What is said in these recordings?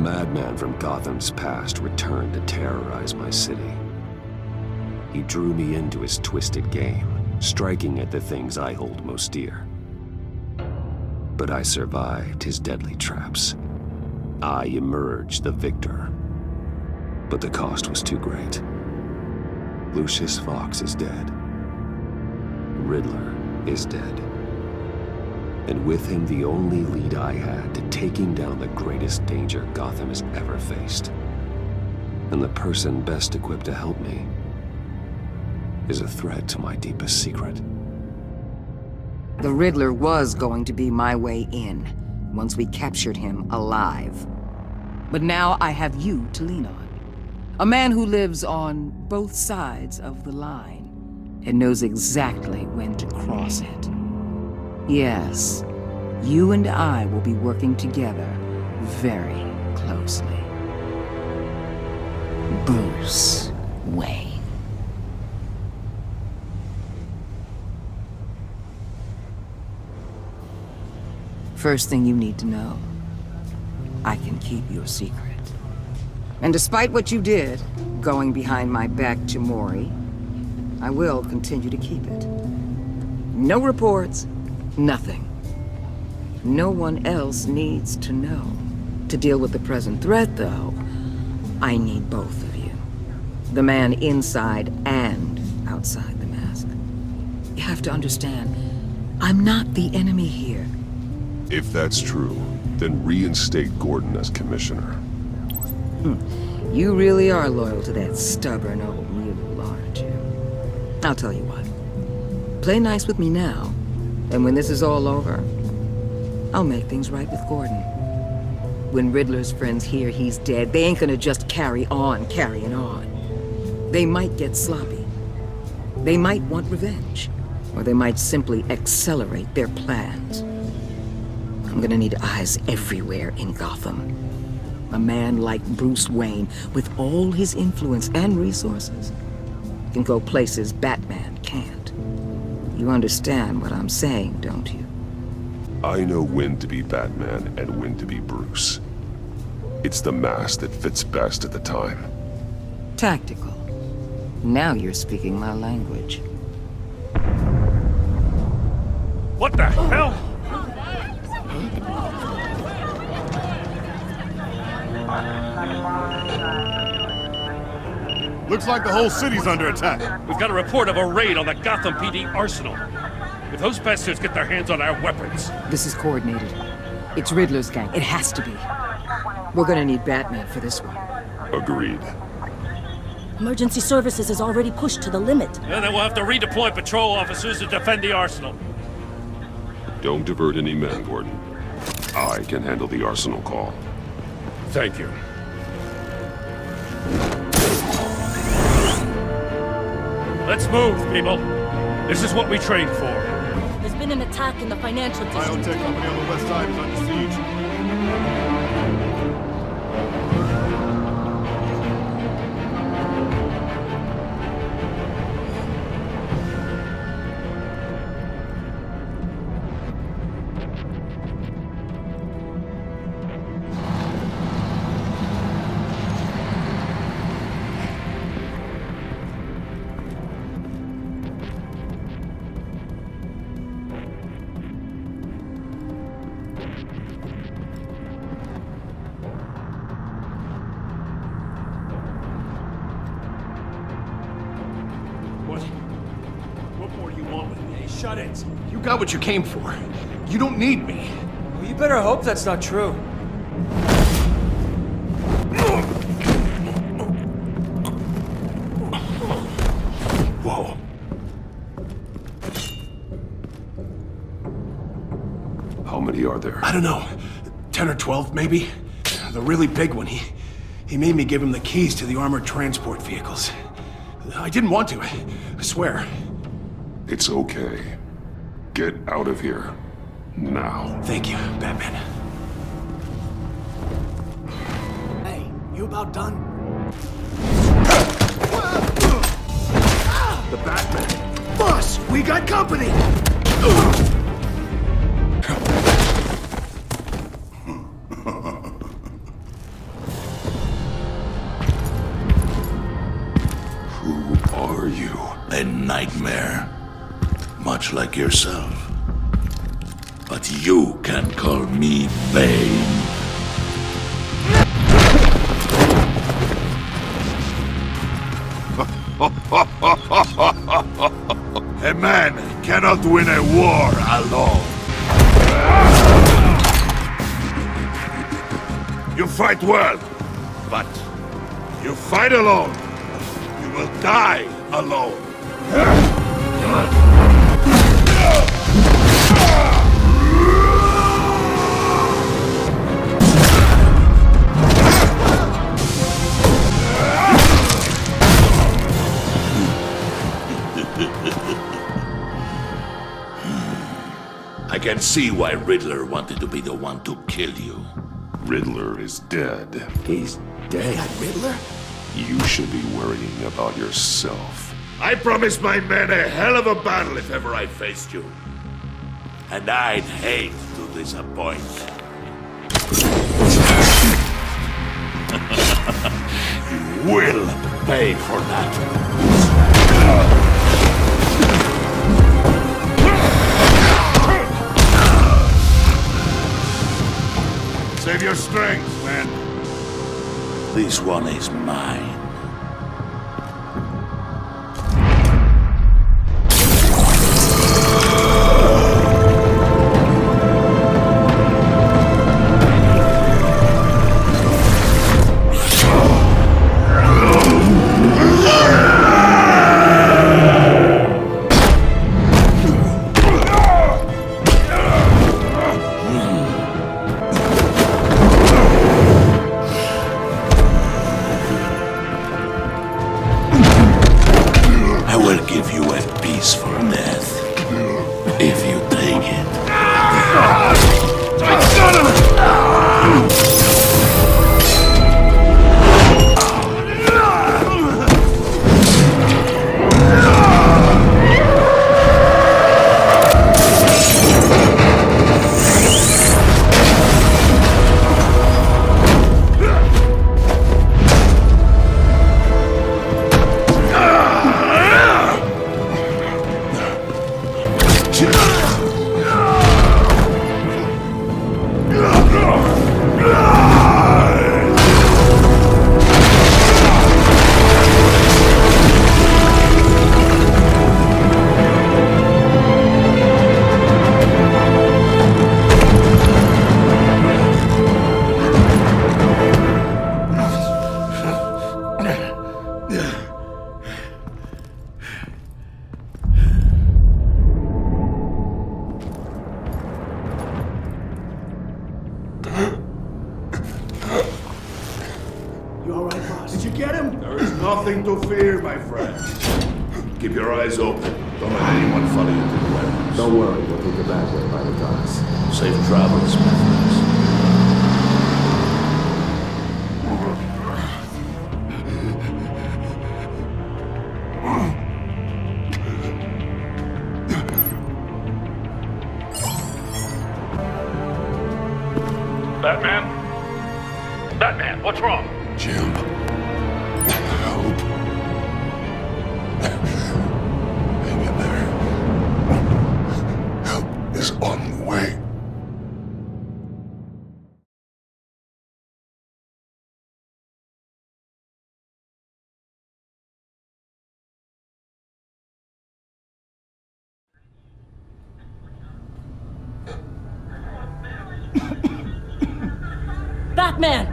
madman from Gotham's past returned to terrorize my city. He drew me into his twisted game, striking at the things I hold most dear. But I survived his deadly traps. I emerged the victor. But the cost was too great. Lucius Fox is dead. Riddler is dead. And with him the only lead I had to taking down the greatest danger Gotham has ever faced. And the person best equipped to help me is a threat to my deepest secret. The Riddler was going to be my way in, once we captured him alive. But now I have you to lean on. A man who lives on both sides of the line and knows exactly when to cross it. Yes, you and I will be working together very closely. Bruce Wayne. First thing you need to know, I can keep your secret. And despite what you did, going behind my back to Mori, I will continue to keep it. No reports, nothing. No one else needs to know. To deal with the present threat, though, I need both of you. The man inside and outside the mask. You have to understand, I'm not the enemy here. If that's true, then reinstate Gordon as commissioner. You really are loyal to that stubborn old mule, aren't you? I'll tell you what. Play nice with me now, and when this is all over, I'll make things right with Gordon. When Riddler's friends hear he's dead, they ain't gonna just carry on carrying on. They might get sloppy. They might want revenge. Or they might simply accelerate their plans. I'm gonna need eyes everywhere in Gotham. A man like Bruce Wayne, with all his influence and resources, can go places Batman can't. You understand what I'm saying, don't you? I know when to be Batman and when to be Bruce. It's the mask that fits best at the time. Tactical. Now you're speaking my language. What the hell? Looks like the whole city's under attack. We've got a report of a raid on the Gotham PD arsenal. If those bastards get their hands on our weapons... This is coordinated. It's Riddler's gang. It has to be. We're gonna need Batman for this one. Agreed. Emergency services is already pushed to the limit. And then we'll have to redeploy patrol officers to defend the arsenal. Don't divert any men, Gordon. I can handle the arsenal call. Thank you. Let's move, people. This is what we trained for. There's been an attack in the financial district. Biotech company on the west side is under siege. What more do you want with me? Shut it! You got what you came for. You don't need me. Well, you better hope that's not true. Whoa. How many are there? I don't know. 10 or 12, maybe? The really big one, he made me give him the keys to the armored transport vehicles. I didn't want to, I swear. It's okay. Get out of here. Now. Thank you, Batman. Hey, you about done? The Batman. Boss, we got company! a nightmare, much like yourself. But you can call me Bane. A man cannot win a war alone. You fight well, but you fight alone. You will die alone. I can see why Riddler wanted to be the one to kill you. Riddler is dead. He's dead. That Riddler? You should be worrying about yourself. I promised my men a hell of a battle if ever I faced you. And I'd hate to disappoint. You will pay for that. Save your strength, man. This one is mine. You all right, boss? Did you get him? There is nothing to fear, my friend. Keep your eyes open. Don't let anyone follow you to the warehouse. Don't worry, we'll take the back way by the docks. Safe travels, my friends. Batman? Batman, what's wrong? Jim. Help. Hang in there. Help is on the way. Batman!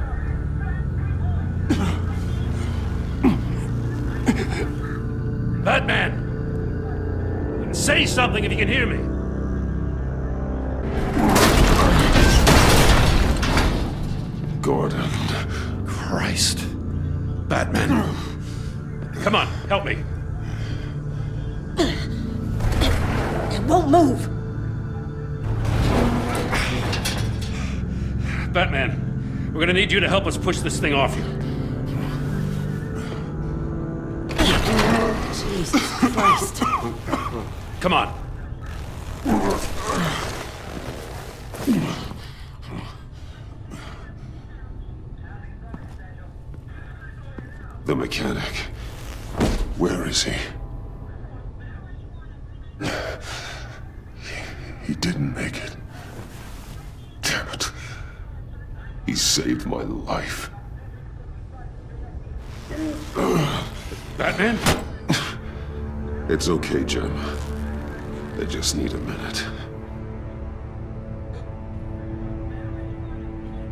Batman! Say something if you can hear me. Gordon. Christ. Batman. Come on, help me. It won't move! Batman, we're gonna need you to help us push this thing off you. Jesus Christ. Come on. The mechanic. Where is he? didn't make it. Damn it. He saved my life. Batman? It's okay, Jim. I just need a minute.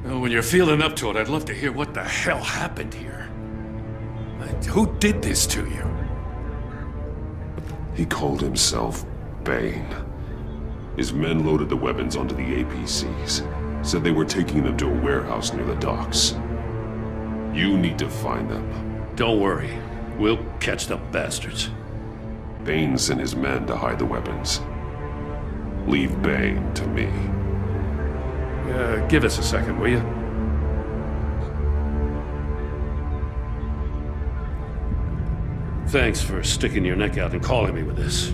Well, when you're feeling up to it, I'd love to hear what the hell happened here. Who did this to you? He called himself Bane. His men loaded the weapons onto the APCs. Said they were taking them to a warehouse near the docks. You need to find them. Don't worry. We'll catch the bastards. Bane sent his men to hide the weapons. Leave Bane to me. Give us a second, will you? Thanks for sticking your neck out and calling me with this.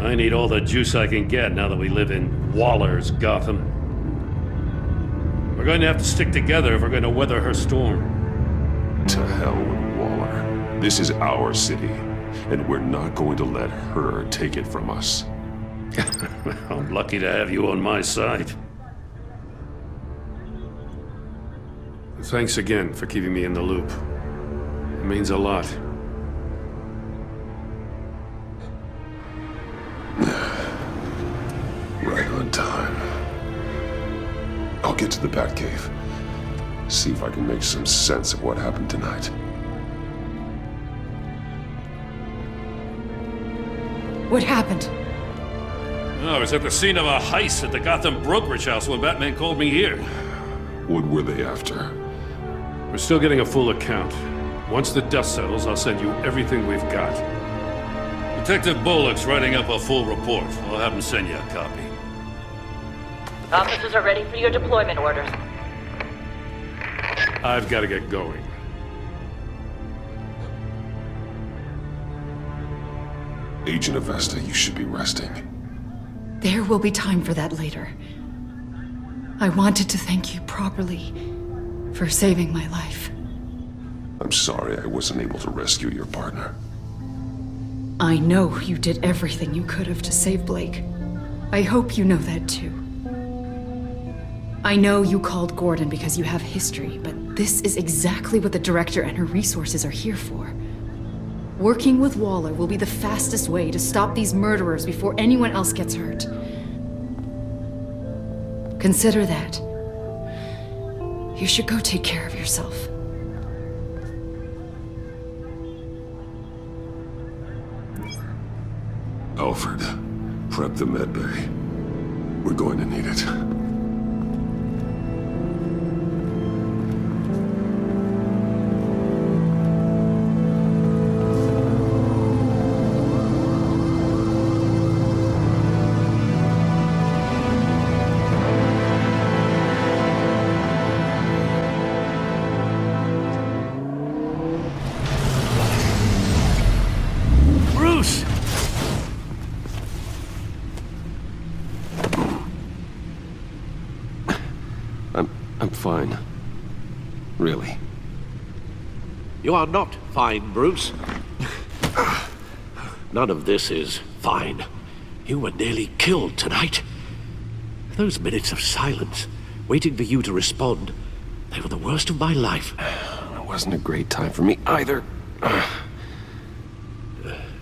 I need all the juice I can get now that we live in Waller's Gotham. We're going to have to stick together if we're going to weather her storm. To hell with Waller. This is our city, and we're not going to let her take it from us. I'm lucky to have you on my side. Thanks again for keeping me in the loop. It means a lot. Right on time. I'll get to the Batcave. See if I can make some sense of what happened tonight. What happened? I was at the scene of a heist at the Gotham brokerage house when Batman called me here. What were they after? We're still getting a full account. Once the dust settles, I'll send you everything we've got. Detective Bullock's writing up a full report. I'll have him send you a copy. Officers are ready for your deployment orders. I've got to get going. Agent Avesta, you should be resting. There will be time for that later. I wanted to thank you properly for saving my life. I'm sorry I wasn't able to rescue your partner. I know you did everything you could have to save Blake. I hope you know that too. I know you called Gordon because you have history, but this is exactly what the director and her resources are here for. Working with Waller will be the fastest way to stop these murderers before anyone else gets hurt. Consider that. You should go take care of yourself. Alfred, prep the med bay. We're going to need it. Bruce! I'm fine. Really. You are not fine, Bruce. None of this is fine. You were nearly killed tonight. Those minutes of silence, waiting for you to respond, they were the worst of my life. It wasn't a great time for me either.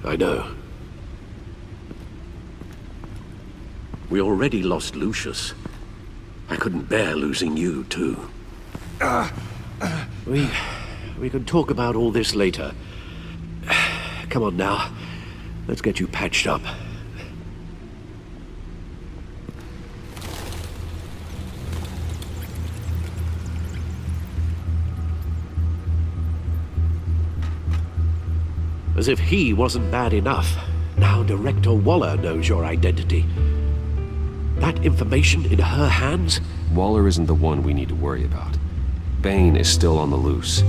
I know. We already lost Lucius. I couldn't bear losing you, too. We can talk about all this later. Come on now. Let's get you patched up. As if he wasn't bad enough, now Director Waller knows your identity. That information in her hands? Waller isn't the one we need to worry about. Bane is still on the loose,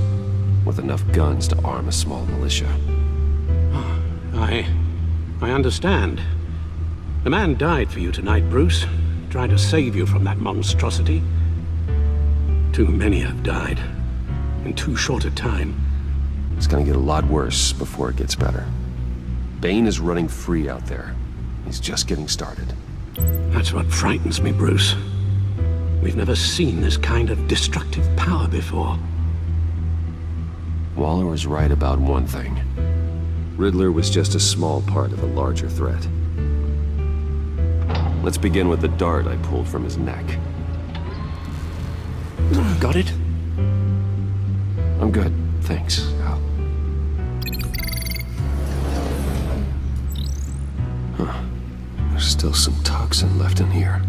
with enough guns to arm a small militia. I understand. The man died for you tonight, Bruce. Tried to save you from that monstrosity. Too many have died, in too short a time. It's gonna get a lot worse before it gets better. Bane is running free out there. He's just getting started. That's what frightens me, Bruce. We've never seen this kind of destructive power before. Waller was right about one thing. Riddler was just a small part of a larger threat. Let's begin with the dart I pulled from his neck. Got it? I'm good, thanks, Al. Huh. There's still some toxin left in here.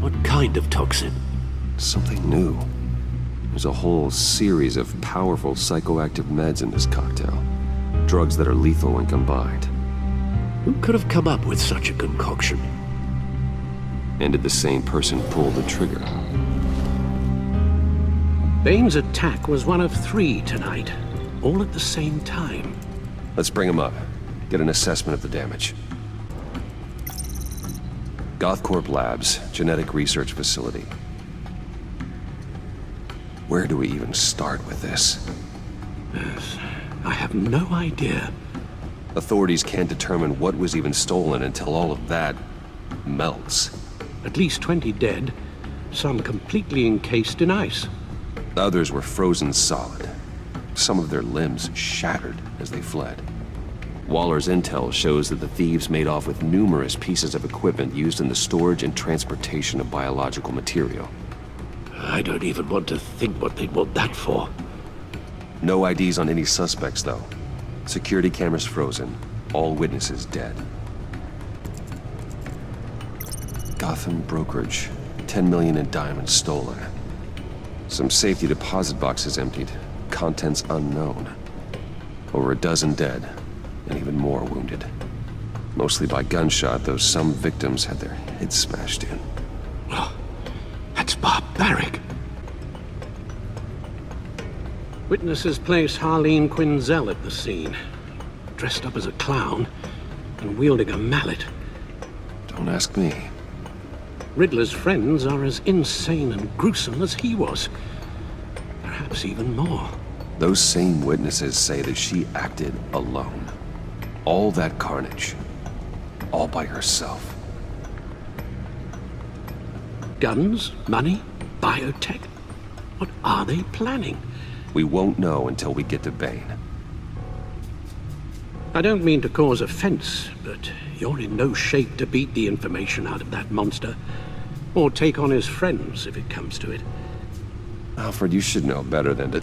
What kind of toxin? Something new. There's a whole series of powerful psychoactive meds in this cocktail. Drugs that are lethal when combined. Who could have come up with such a concoction? And did the same person pull the trigger? Bane's attack was one of 3 tonight, all at the same time. Let's bring him up. Get an assessment of the damage. Gothcorp Labs, genetic research facility. Where do we even start with this? Yes, I have no idea. Authorities can't determine what was even stolen until all of that melts. At least 20 dead, some completely encased in ice. Others were frozen solid. Some of their limbs shattered as they fled. Waller's intel shows that the thieves made off with numerous pieces of equipment used in the storage and transportation of biological material. I don't even want to think what they'd want that for. No IDs on any suspects, though. Security cameras frozen. All witnesses dead. Gotham brokerage. 10 million in diamonds stolen. Some safety deposit boxes emptied. Contents unknown. Over a dozen dead, and even more wounded. Mostly by gunshot, though some victims had their heads smashed in. Oh, that's barbaric. Witnesses place Harleen Quinzel at the scene, dressed up as a clown and wielding a mallet. Don't ask me. Riddler's friends are as insane and gruesome as he was. Perhaps even more. Those same witnesses say that she acted alone. All that carnage. All by herself. Guns, money, biotech. What are they planning? We won't know until we get to Bane. I don't mean to cause offense, but you're in no shape to beat the information out of that monster. Or take on his friends, if it comes to it. Alfred, you should know better than to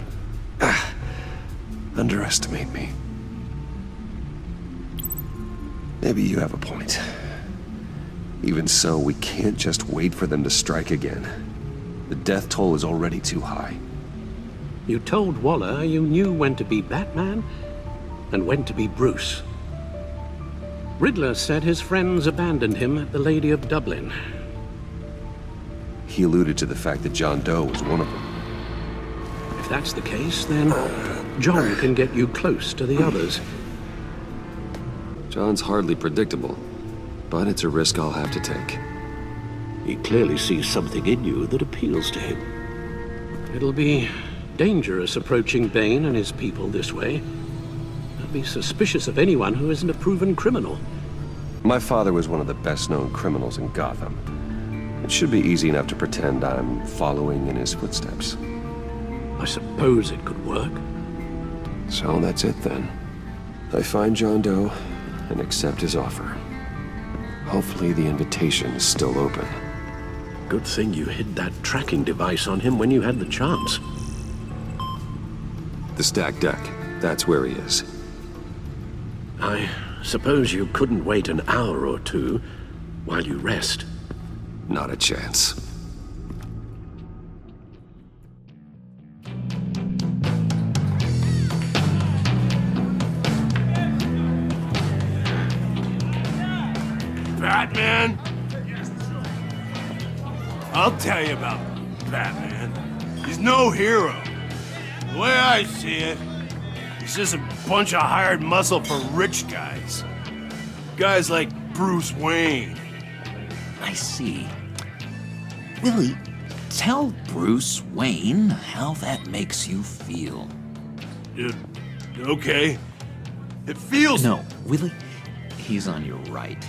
underestimate me. Maybe you have a point. Even so, we can't just wait for them to strike again. The death toll is already too high. You told Waller you knew when to be Batman and when to be Bruce. Riddler said his friends abandoned him at the Lady of Dublin. He alluded to the fact that John Doe was one of them. If that's the case, then John can get you close to the others. John's hardly predictable, but it's a risk I'll have to take. He clearly sees something in you that appeals to him. It'll be dangerous approaching Bane and his people this way. I'd be suspicious of anyone who isn't a proven criminal. My father was one of the best-known criminals in Gotham. It should be easy enough to pretend I'm following in his footsteps. I suppose it could work. So that's it then. I find John Doe and accept his offer. Hopefully the invitation is still open. Good thing you hid that tracking device on him when you had the chance. The stacked deck, that's where he is. I suppose you couldn't wait an hour or two while you rest. Not a chance. Batman? I'll tell you about Batman. He's no hero. The way I see it, he's just a bunch of hired muscle for rich guys. Guys like Bruce Wayne. I see. Willie, tell Bruce Wayne how that makes you feel. Okay. It feels... No, Willie, he's on your right.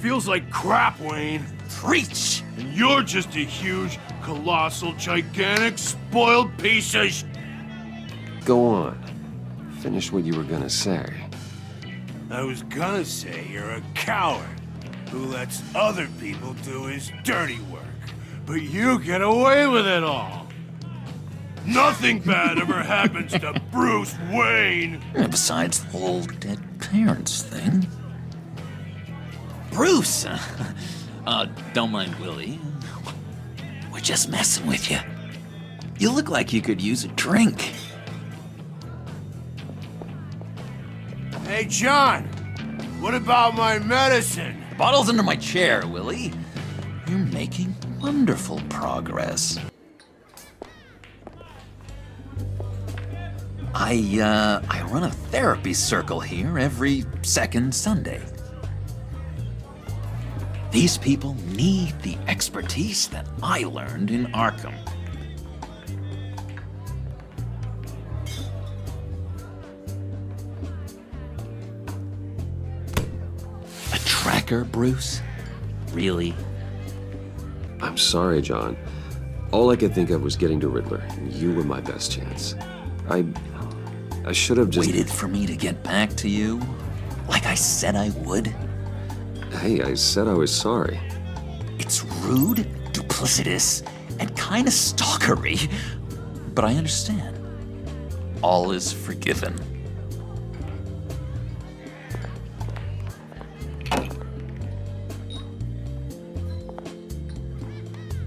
feels like crap, Wayne. Preach! And you're just a huge, colossal, gigantic, spoiled piece of Go on. Finish what you were gonna say. I was gonna say you're a coward who lets other people do his dirty work. But you get away with it all. Nothing bad ever happens to Bruce Wayne. Besides the whole dead parents thing. Bruce! Don't mind Willie. We're just messing with you. You look like you could use a drink. Hey, John, what about my medicine? The bottle's under my chair, Willie. You're making wonderful progress. I run a therapy circle here every second Sunday. These people need the expertise that I learned in Arkham. A tracker, Bruce? Really? I'm sorry, John. All I could think of was getting to Riddler, and you were my best chance. I should have just... Waited for me to get back to you? Like I said I would? Hey, I said I was sorry. It's rude, duplicitous, and kinda stalkery. But I understand. All is forgiven.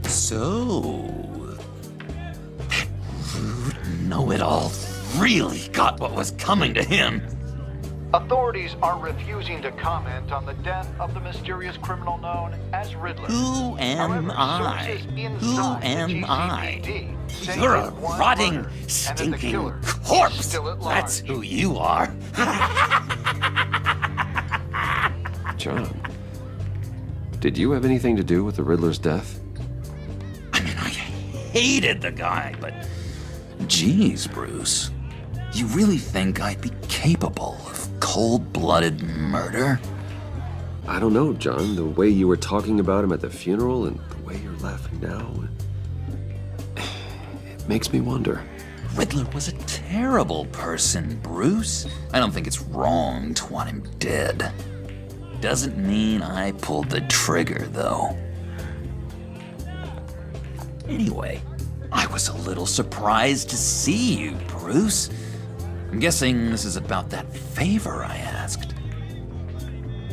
So... that rude know-it-all really got what was coming to him. Authorities are refusing to comment on the death of the mysterious criminal known as Riddler. Who am I? Sources Who inside the am I? GCPD say You're that a one rotting, murder and that the stinking killer is corpse. still at large. That's who you are. John, did you have anything to do with the Riddler's death? I mean, I hated the guy, but... Geez, Bruce. You really think I'd be capable of cold-blooded murder? I don't know, John. The way you were talking about him at the funeral and the way you're laughing now... it makes me wonder. Riddler was a terrible person, Bruce. I don't think it's wrong to want him dead. Doesn't mean I pulled the trigger, though. Anyway, I was a little surprised to see you, Bruce. I'm guessing this is about that favor I asked.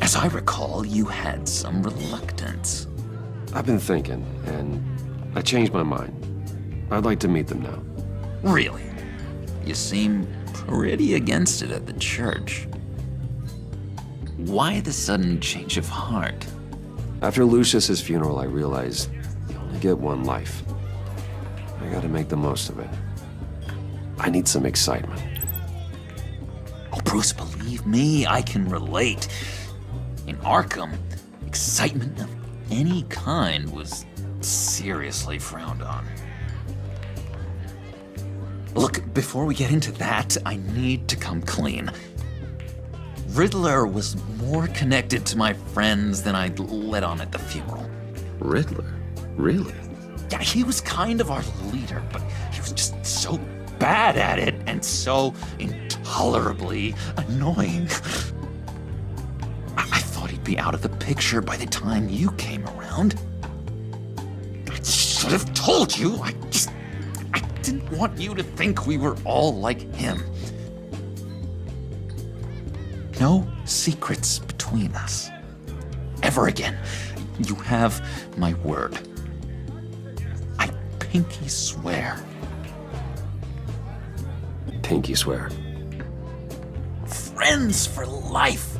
As I recall, you had some reluctance. I've been thinking, and I changed my mind. I'd like to meet them now. Really? You seem pretty against it at the church. Why the sudden change of heart? After Lucius's funeral, I realized you only get one life. I gotta make the most of it. I need some excitement. Oh, Bruce, believe me, I can relate. In Arkham, excitement of any kind was seriously frowned on. Look, before we get into that, I need to come clean. Riddler was more connected to my friends than I'd let on at the funeral. Riddler? Really? Yeah, he was kind of our leader, but he was just so bad at it and so intolerably annoying. I thought he'd be out of the picture by the time you came around. I should have told you. I didn't want you to think we were all like him. No secrets between us. Ever again. You have my word. I pinky swear. Pinky swear. Friends for life.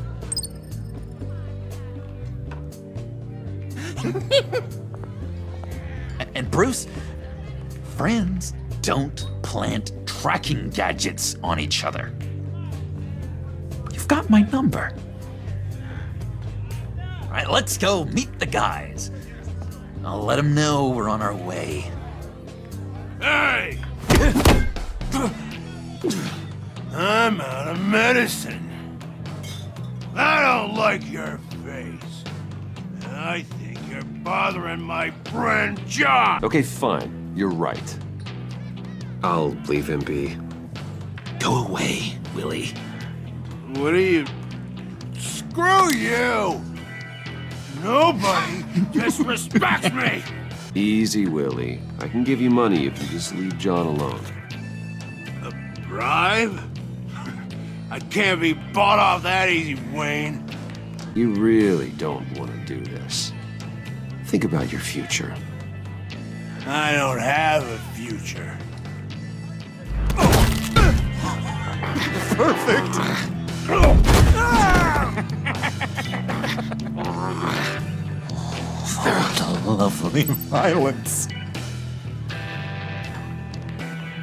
And Bruce, friends don't plant tracking gadgets on each other. You've got my number. All right, let's go meet the guys. I'll let them know we're on our way. Hey! I'm out of medicine. I don't like your face. I think you're bothering my friend John! Okay, fine. You're right. I'll leave him be. Go away, Willie. What are you... Screw you! Nobody disrespects me! Easy, Willie. I can give you money if you just leave John alone. A bribe? I can't be bought off that easy, Wayne. You really don't want to do this. Think about your future. I don't have a future. Perfect! Lovely violence.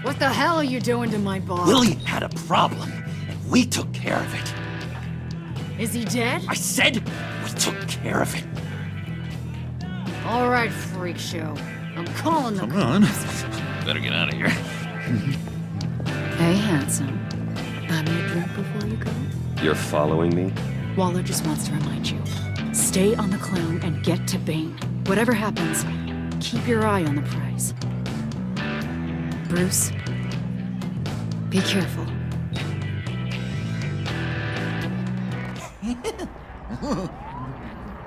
What the hell are you doing to my boss? Willie had a problem, and we took care of it. Is he dead? I said we took care of it. All right, freak show. I'm calling the Come on. Better get out of here. Hey, handsome. Buy me a drink before you go? You're following me? Waller just wants to remind you. Stay on the clown and get to Bane. Whatever happens, keep your eye on the prize. Bruce, be careful.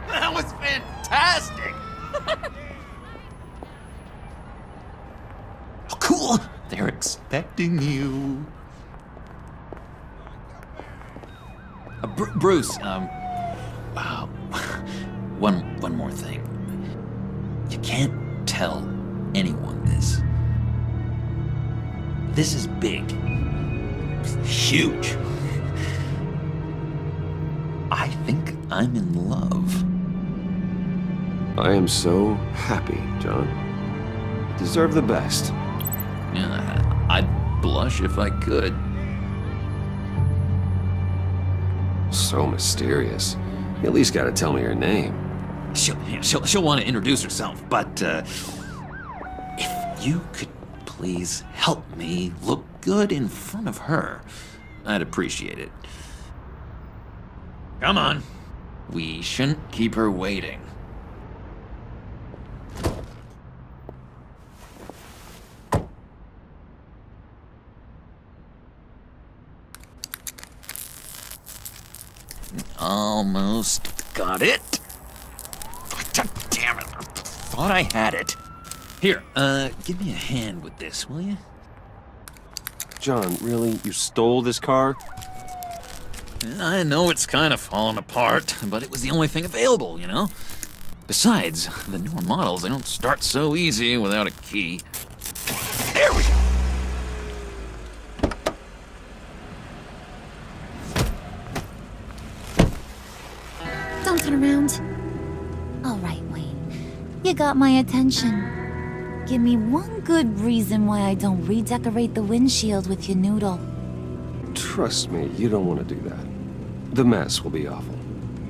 That was fantastic! Oh, cool! They're expecting you. Bruce, one more thing. You can't tell anyone this. This is big. Huge. I think I'm in love. I am so happy, John. You deserve the best. Yeah, I'd blush if I could. So mysterious. You at least gotta tell me her name. She'll want to introduce herself, but if you could please help me look good in front of her, I'd appreciate it. Come on. We shouldn't keep her waiting. Almost got it. God damn it. I thought I had it. Here, give me a hand with this, will you? John, really? You stole this car? I know it's kind of falling apart, but it was the only thing available, you know? Besides, the newer models, they don't start so easy without a key. There we go! Don't turn around. All right, Wayne. You got my attention. Give me one good reason why I don't redecorate the windshield with your noodle. Trust me, you don't want to do that. The mess will be awful.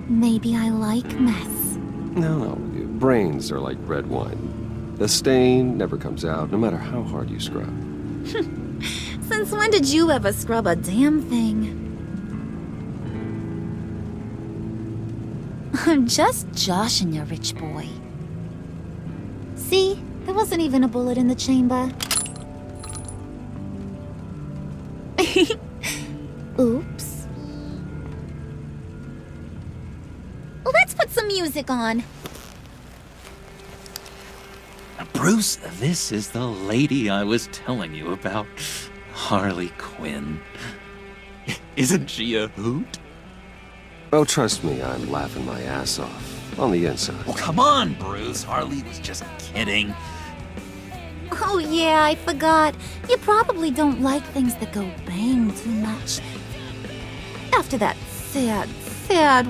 Maybe I like mess. No, brains are like red wine. The stain never comes out, no matter how hard you scrub. Since when did you ever scrub a damn thing? I'm just joshing you, rich boy. See? There wasn't even a bullet in the chamber. Oops. Well, let's put some music on. Now, Bruce, this is the lady I was telling you about. Harley Quinn. Isn't she a hoot? Oh, trust me, I'm laughing my ass off. On the inside. Well, come on, Bruce. Harley was just kidding. Oh yeah, I forgot. You probably don't like things that go bang too much. After that sad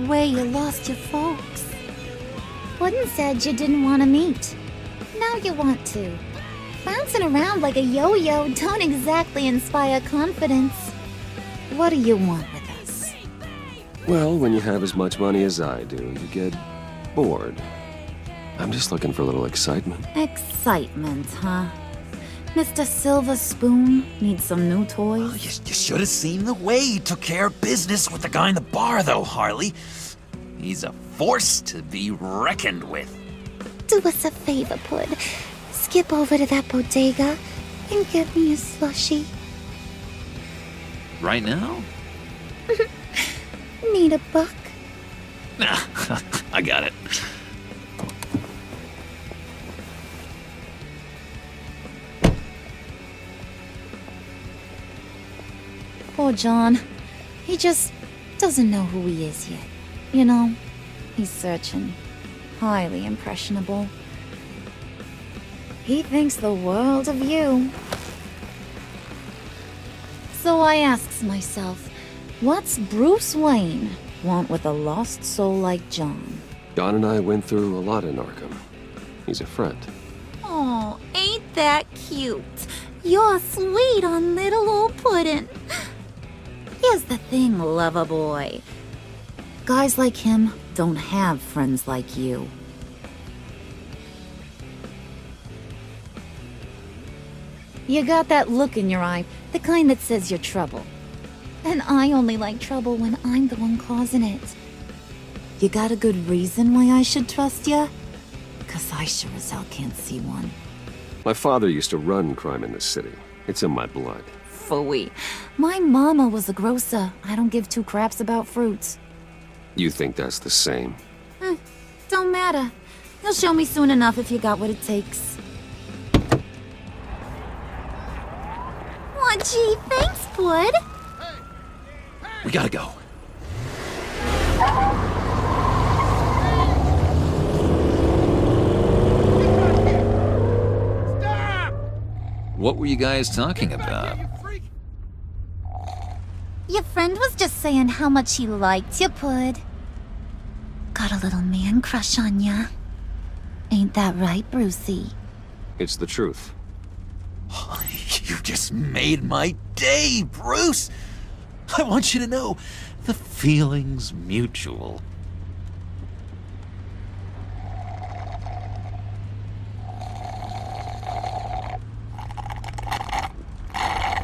way you lost your folks. Wooden said you didn't want to meet. Now you want to. Bouncing around like a yo-yo don't exactly inspire confidence. What do you want with us? Well, when you have as much money as I do, you get bored. I'm just looking for a little excitement. Excitement, huh? Mr. Silver Spoon needs some new toys? Oh, you should have seen the way he took care of business with the guy in the bar, though, Harley. He's a force to be reckoned with. Do us a favor, Pud. Skip over to that bodega and get me a slushie. Right now? Need a buck? Nah, I got it. Poor John. He just doesn't know who he is yet. You know, he's searching. Highly impressionable. He thinks the world of you. So I asks myself, what's Bruce Wayne want with a lost soul like John? John and I went through a lot in Arkham. He's a friend. Oh, ain't that cute? You're sweet on little old Puddin'. Here's the thing, lover boy. Guys like him don't have friends like you. You got that look in your eye, the kind that says you're trouble. And I only like trouble when I'm the one causing it. You got a good reason why I should trust you? 'Cause I sure as hell can't see one. My father used to run crime in this city. It's in my blood. Phooey. My mama was a grocer. I don't give two craps about fruits. You think that's the same? Don't matter. You'll show me soon enough if you got what it takes. Aw, gee, thanks, Bud. We gotta go. What were you guys talking about? Your friend was just saying how much he liked you, Pud. Got a little man crush on ya. Ain't that right, Brucey? It's the truth. You just made my day, Bruce! I want you to know, the feeling's mutual.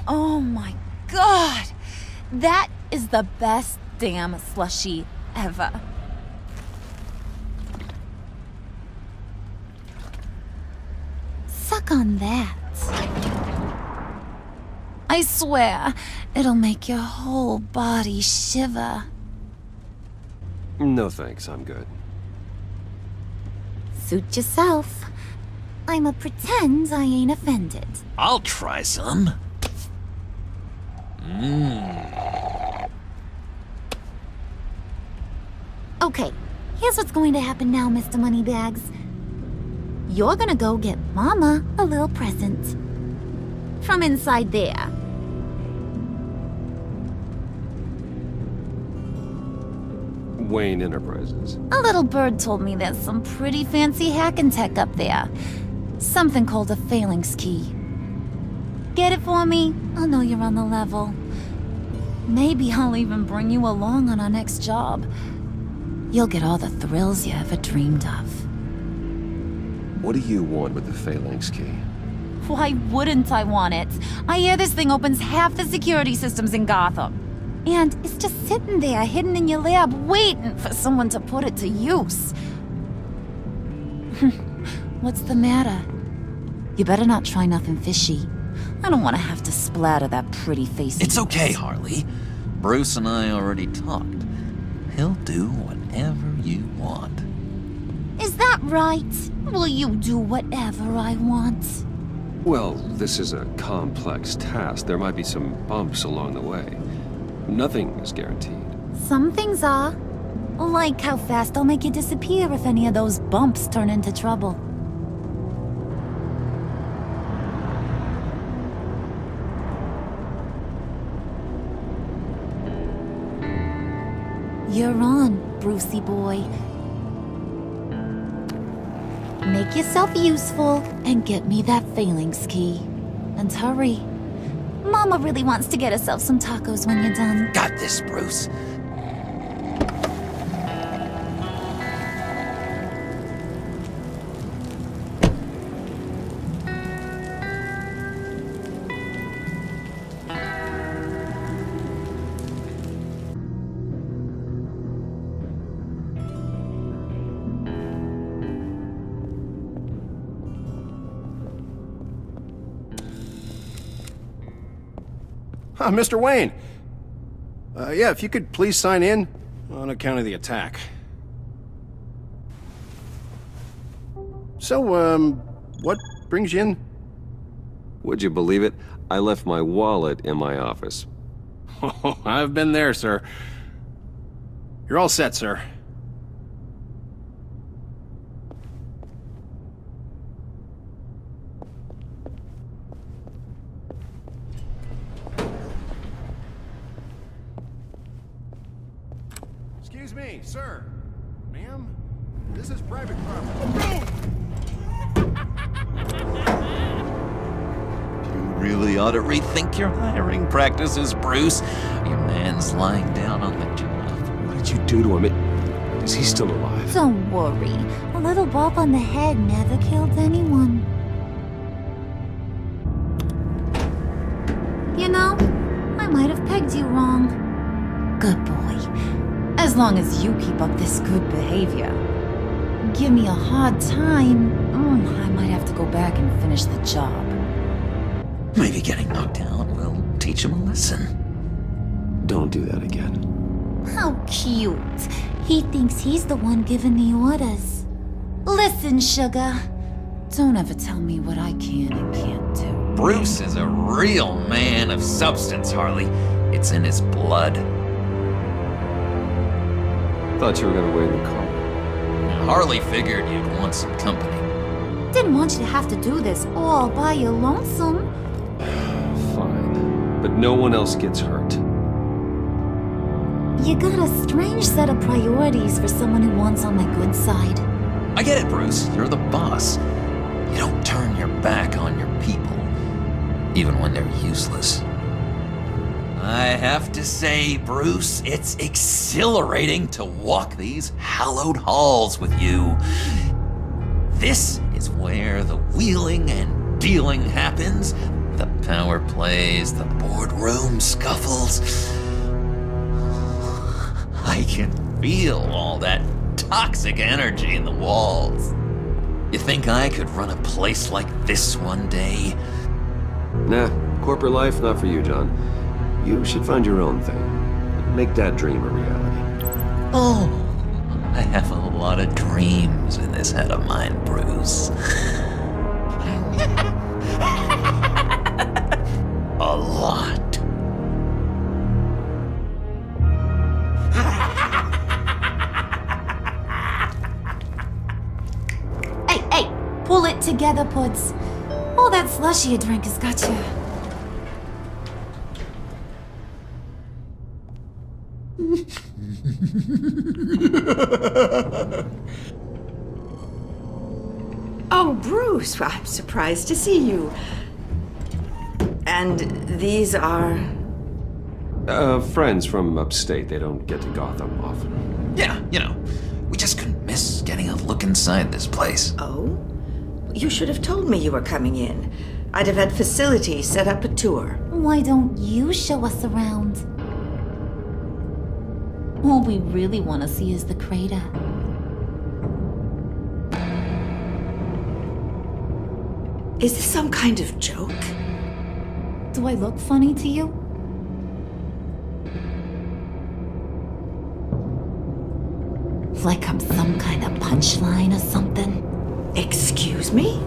Oh my god! That is the best damn slushie ever. Suck on that. I swear, it'll make your whole body shiver. No thanks, I'm good. Suit yourself. I'ma pretend I ain't offended. I'll try some. Okay, here's what's going to happen now, Mr. Moneybags. You're gonna go get Mama a little present. From inside there. Wayne Enterprises. A little bird told me there's some pretty fancy hacking tech up there. Something called a phalanx key. Get it for me? I'll know you're on the level. Maybe I'll even bring you along on our next job. You'll get all the thrills you ever dreamed of. What do you want with the phalanx key? Why wouldn't I want it? I hear this thing opens half the security systems in Gotham. And it's just sitting there, hidden in your lab, waiting for someone to put it to use. What's the matter? You better not try nothing fishy. I don't want to have to splatter that pretty face. It's okay, Harley. Bruce and I already talked. He'll do whatever you want. Is that right? Will you do whatever I want? Well, this is a complex task. There might be some bumps along the way. Nothing is guaranteed. Some things are. Like how fast I'll make you disappear if any of those bumps turn into trouble. You're on, Brucey boy. Make yourself useful and get me that phalanx key. And hurry. Mama really wants to get herself some tacos when you're done. Got this, Bruce. Mr. Wayne. Yeah, if you could please sign in on account of the attack. So, what brings you in? Would you believe it? I left my wallet in my office. Oh, I've been there, sir. You're all set, sir. Excuse me, sir. Ma'am? This is private property. You really ought to rethink your hiring practices, Bruce. Your man's lying down on the job. What did you do to him? Is he still alive? Don't worry. A little bump on the head never killed anyone. You know, I might have pegged you wrong. Good boy. As long as you keep up this good behavior. Give me a hard time, I might have to go back and finish the job. Maybe getting knocked down will teach him a lesson. Don't do that again. How cute. He thinks he's the one giving the orders. Listen, sugar. Don't ever tell me what I can and can't do. Bruce is a real man of substance, Harley. It's in his blood. Thought you were gonna wait in the car. Harley figured you'd want some company. Didn't want you to have to do this all by your lonesome. Fine. But no one else gets hurt. You got a strange set of priorities for someone who wants on my good side. I get it, Bruce. You're the boss. You don't turn your back on your people, even when they're useless. I have to say, Bruce, it's exhilarating to walk these hallowed halls with you. This is where the wheeling and dealing happens, the power plays, the boardroom scuffles. I can feel all that toxic energy in the walls. You think I could run a place like this one day? Nah, corporate life, not for you, John. You should find your own thing. Make that dream a reality. Oh, I have a lot of dreams in this head of mine, Bruce. A lot. Hey, pull it together, Puds. All that slushy you drank has got you. Oh, Bruce, well, I'm surprised to see you. And these are... Friends from upstate. They don't get to Gotham often. Yeah, you know, we just couldn't miss getting a look inside this place. Oh? You should have told me you were coming in. I'd have had facilities set up a tour. Why don't you show us around? All we really want to see is the crater. Is this some kind of joke? Do I look funny to you? Like I'm some kind of punchline or something? Excuse me?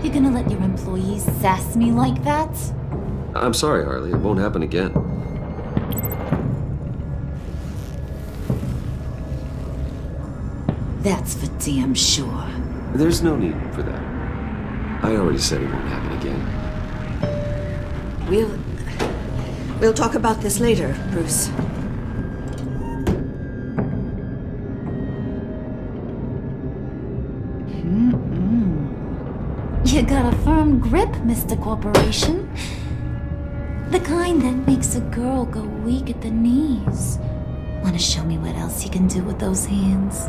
You're gonna let your employees sass me like that? I'm sorry, Harley. It won't happen again. That's for damn sure. There's no need for that. I already said it won't happen again. We'll talk about this later, Bruce. You got a firm grip, Mr. Corporation. The kind that makes a girl go weak at the knees. Wanna show me what else you can do with those hands?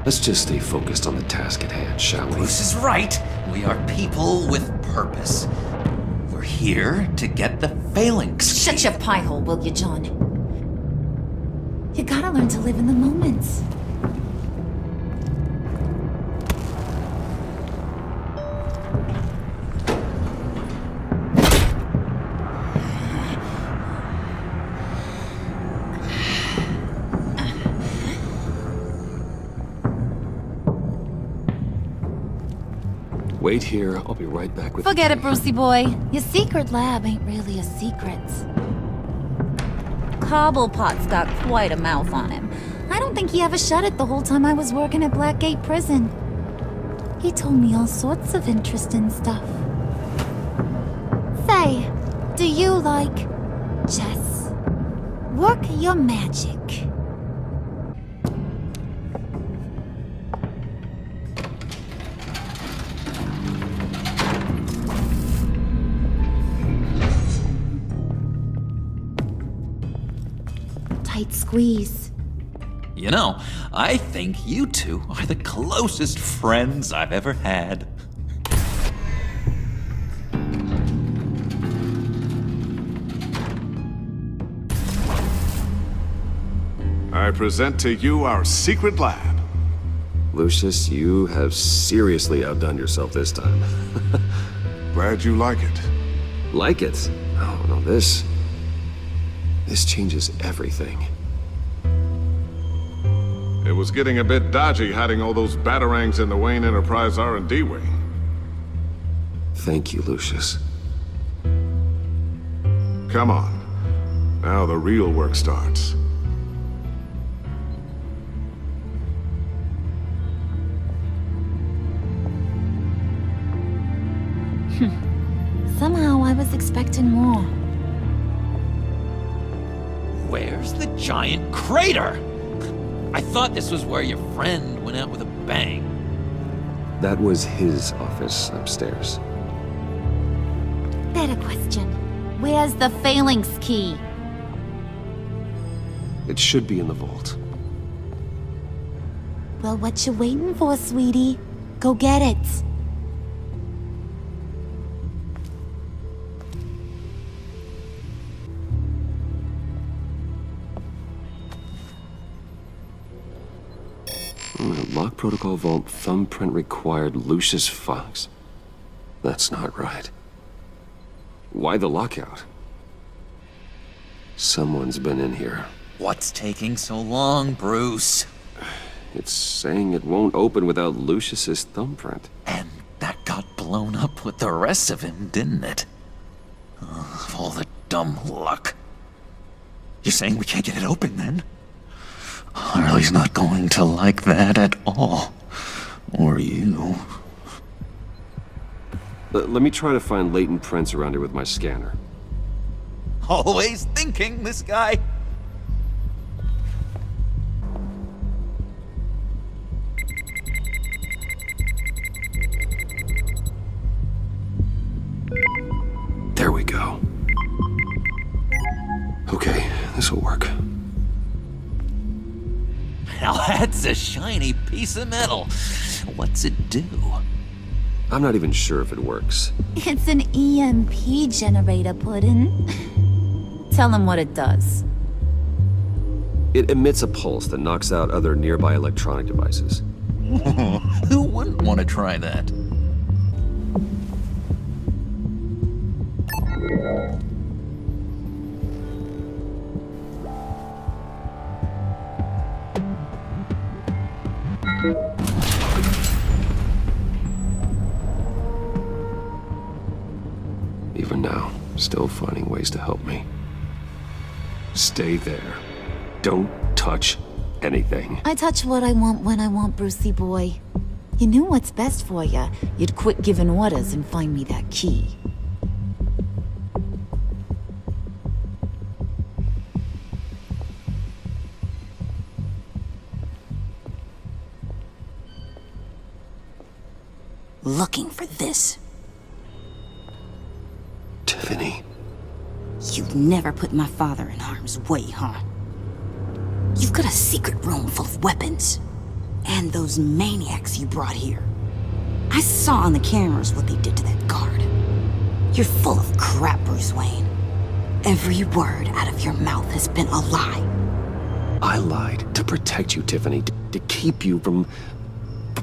Let's just stay focused on the task at hand, shall we? Bruce is right. We are people with purpose. We're here to get the phalanx. Shut your pie hole, will you, John? You gotta learn to live in the moment. wait here. I'll be right back with Forget the it, key. Brucey boy. Your secret lab ain't really a secret. Cobblepot's got quite a mouth on him. I don't think he ever shut it the whole time I was working at Blackgate Prison. He told me all sorts of interesting stuff. Say, do you like chess? Work your magic. Tight squeeze. You know, I think you two are the closest friends I've ever had. I present to you our secret lab. Lucius, you have seriously outdone yourself this time. Glad you like it. Like it? Oh, no, this changes everything. It was getting a bit dodgy hiding all those batarangs in the Wayne Enterprise R&D wing. Thank you, Lucius. Come on. Now the real work starts. Somehow I was expecting more. Where's the giant crater? I thought this was where your friend went out with a bang. That was his office upstairs. Better question. Where's the phalanx key? It should be in the vault. Well, what you waiting for, sweetie? Go get it. Lock protocol vault thumbprint required Lucius Fox. That's not right. Why the lockout? Someone's been in here. What's taking so long, Bruce? It's saying it won't open without Lucius's thumbprint. And that got blown up with the rest of him, didn't it? All the dumb luck. You're saying we can't get it open, then? Harley's not going to like that at all. Or you. Let me try to find latent prints around here with my scanner. Always thinking, this guy. There we go. Okay, this'll work. Now that's a shiny piece of metal. What's it do? I'm not even sure if it works. It's an EMP generator, Puddin'. Tell him what it does. It emits a pulse that knocks out other nearby electronic devices. Who wouldn't want to try that? Even now, still finding ways to help me. Stay there. Don't touch anything. I touch what I want when I want, Brucey boy. You knew what's best for you. You'd quit giving orders and find me that key. Looking for this. Tiffany. You've never put my father in harm's way, huh? You've got a secret room full of weapons. And those maniacs you brought here. I saw on the cameras what they did to that guard. You're full of crap, Bruce Wayne. Every word out of your mouth has been a lie. I lied to protect you, Tiffany, to keep you from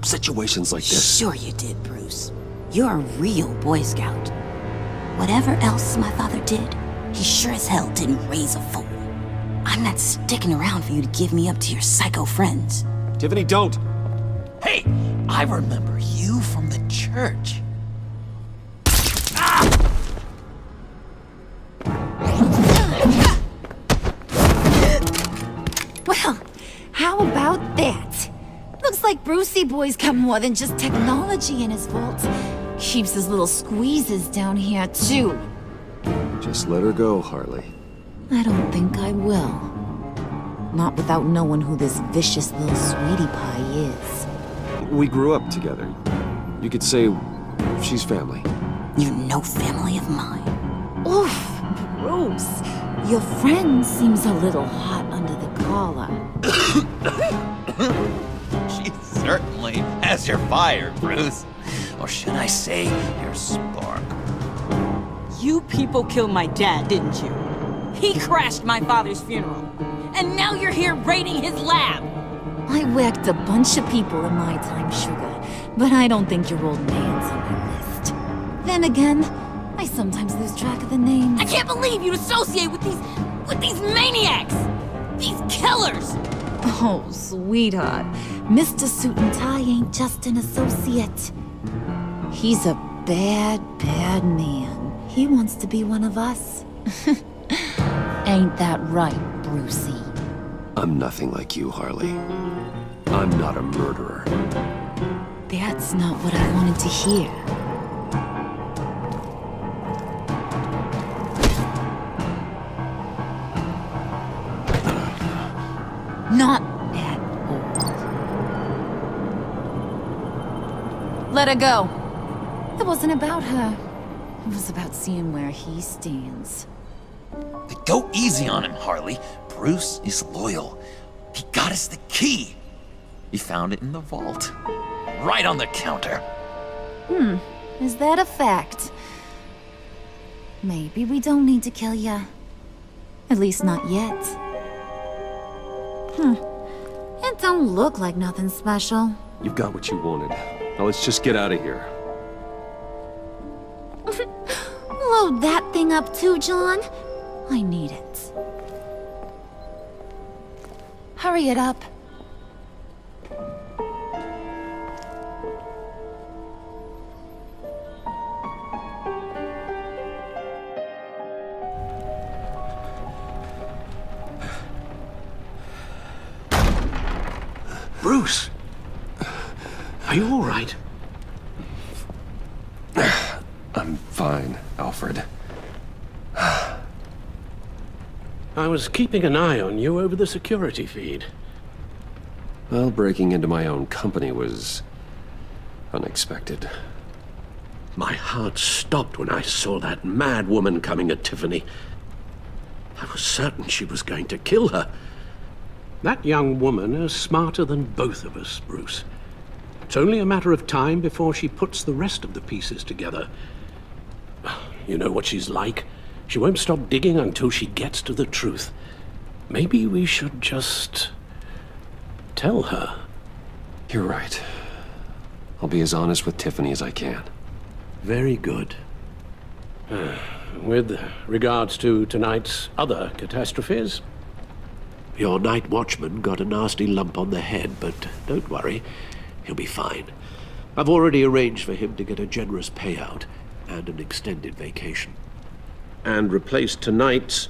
situations like this. Sure you did, Bruce. You're a real Boy Scout. Whatever else my father did, he sure as hell didn't raise a fool. I'm not sticking around for you to give me up to your psycho friends. Tiffany, don't! Hey, I remember you from the church. Brucey boy's got more than just technology in his vault. Keeps his little squeezes down here, too. Just let her go, Harley. I don't think I will. Not without knowing who this vicious little sweetie pie is. We grew up together. You could say she's family. You're no family of mine. Oof, Bruce. Your friend seems a little hot under the collar. She certainly has your fire, Bruce. Or should I say, your spark. You people killed my dad, didn't you? He crashed my father's funeral. And now you're here raiding his lab! I whacked a bunch of people in my time, sugar. But I don't think your old man's on my list. Then again, I sometimes lose track of the names. I can't believe you'd associate with these maniacs! These killers! Oh, sweetheart. Mr. Suit and Tie ain't just an associate. He's a bad, bad man. He wants to be one of us. Ain't that right, Brucey? I'm nothing like you, Harley. I'm not a murderer. That's not what I wanted to hear. Not at all. Let her go. It wasn't about her. It was about seeing where he stands. Go easy on him, Harley. Bruce is loyal. He got us the key. He found it in the vault. Right on the counter. Is that a fact? Maybe we don't need to kill ya. At least not yet. It don't look like nothing special. You've got what you wanted. Now let's just get out of here. Load that thing up too, John. I need it. Hurry it up. Bruce! Are you all right? I'm fine, Alfred. I was keeping an eye on you over the security feed. Well, breaking into my own company was unexpected. My heart stopped when I saw that mad woman coming at Tiffany. I was certain she was going to kill her. That young woman is smarter than both of us, Bruce. It's only a matter of time before she puts the rest of the pieces together. You know what she's like. She won't stop digging until she gets to the truth. Maybe we should just tell her. You're right. I'll be as honest with Tiffany as I can. Very good. With regards to tonight's other catastrophes, your night watchman got a nasty lump on the head, but don't worry, he'll be fine. I've already arranged for him to get a generous payout and an extended vacation. And replaced tonight's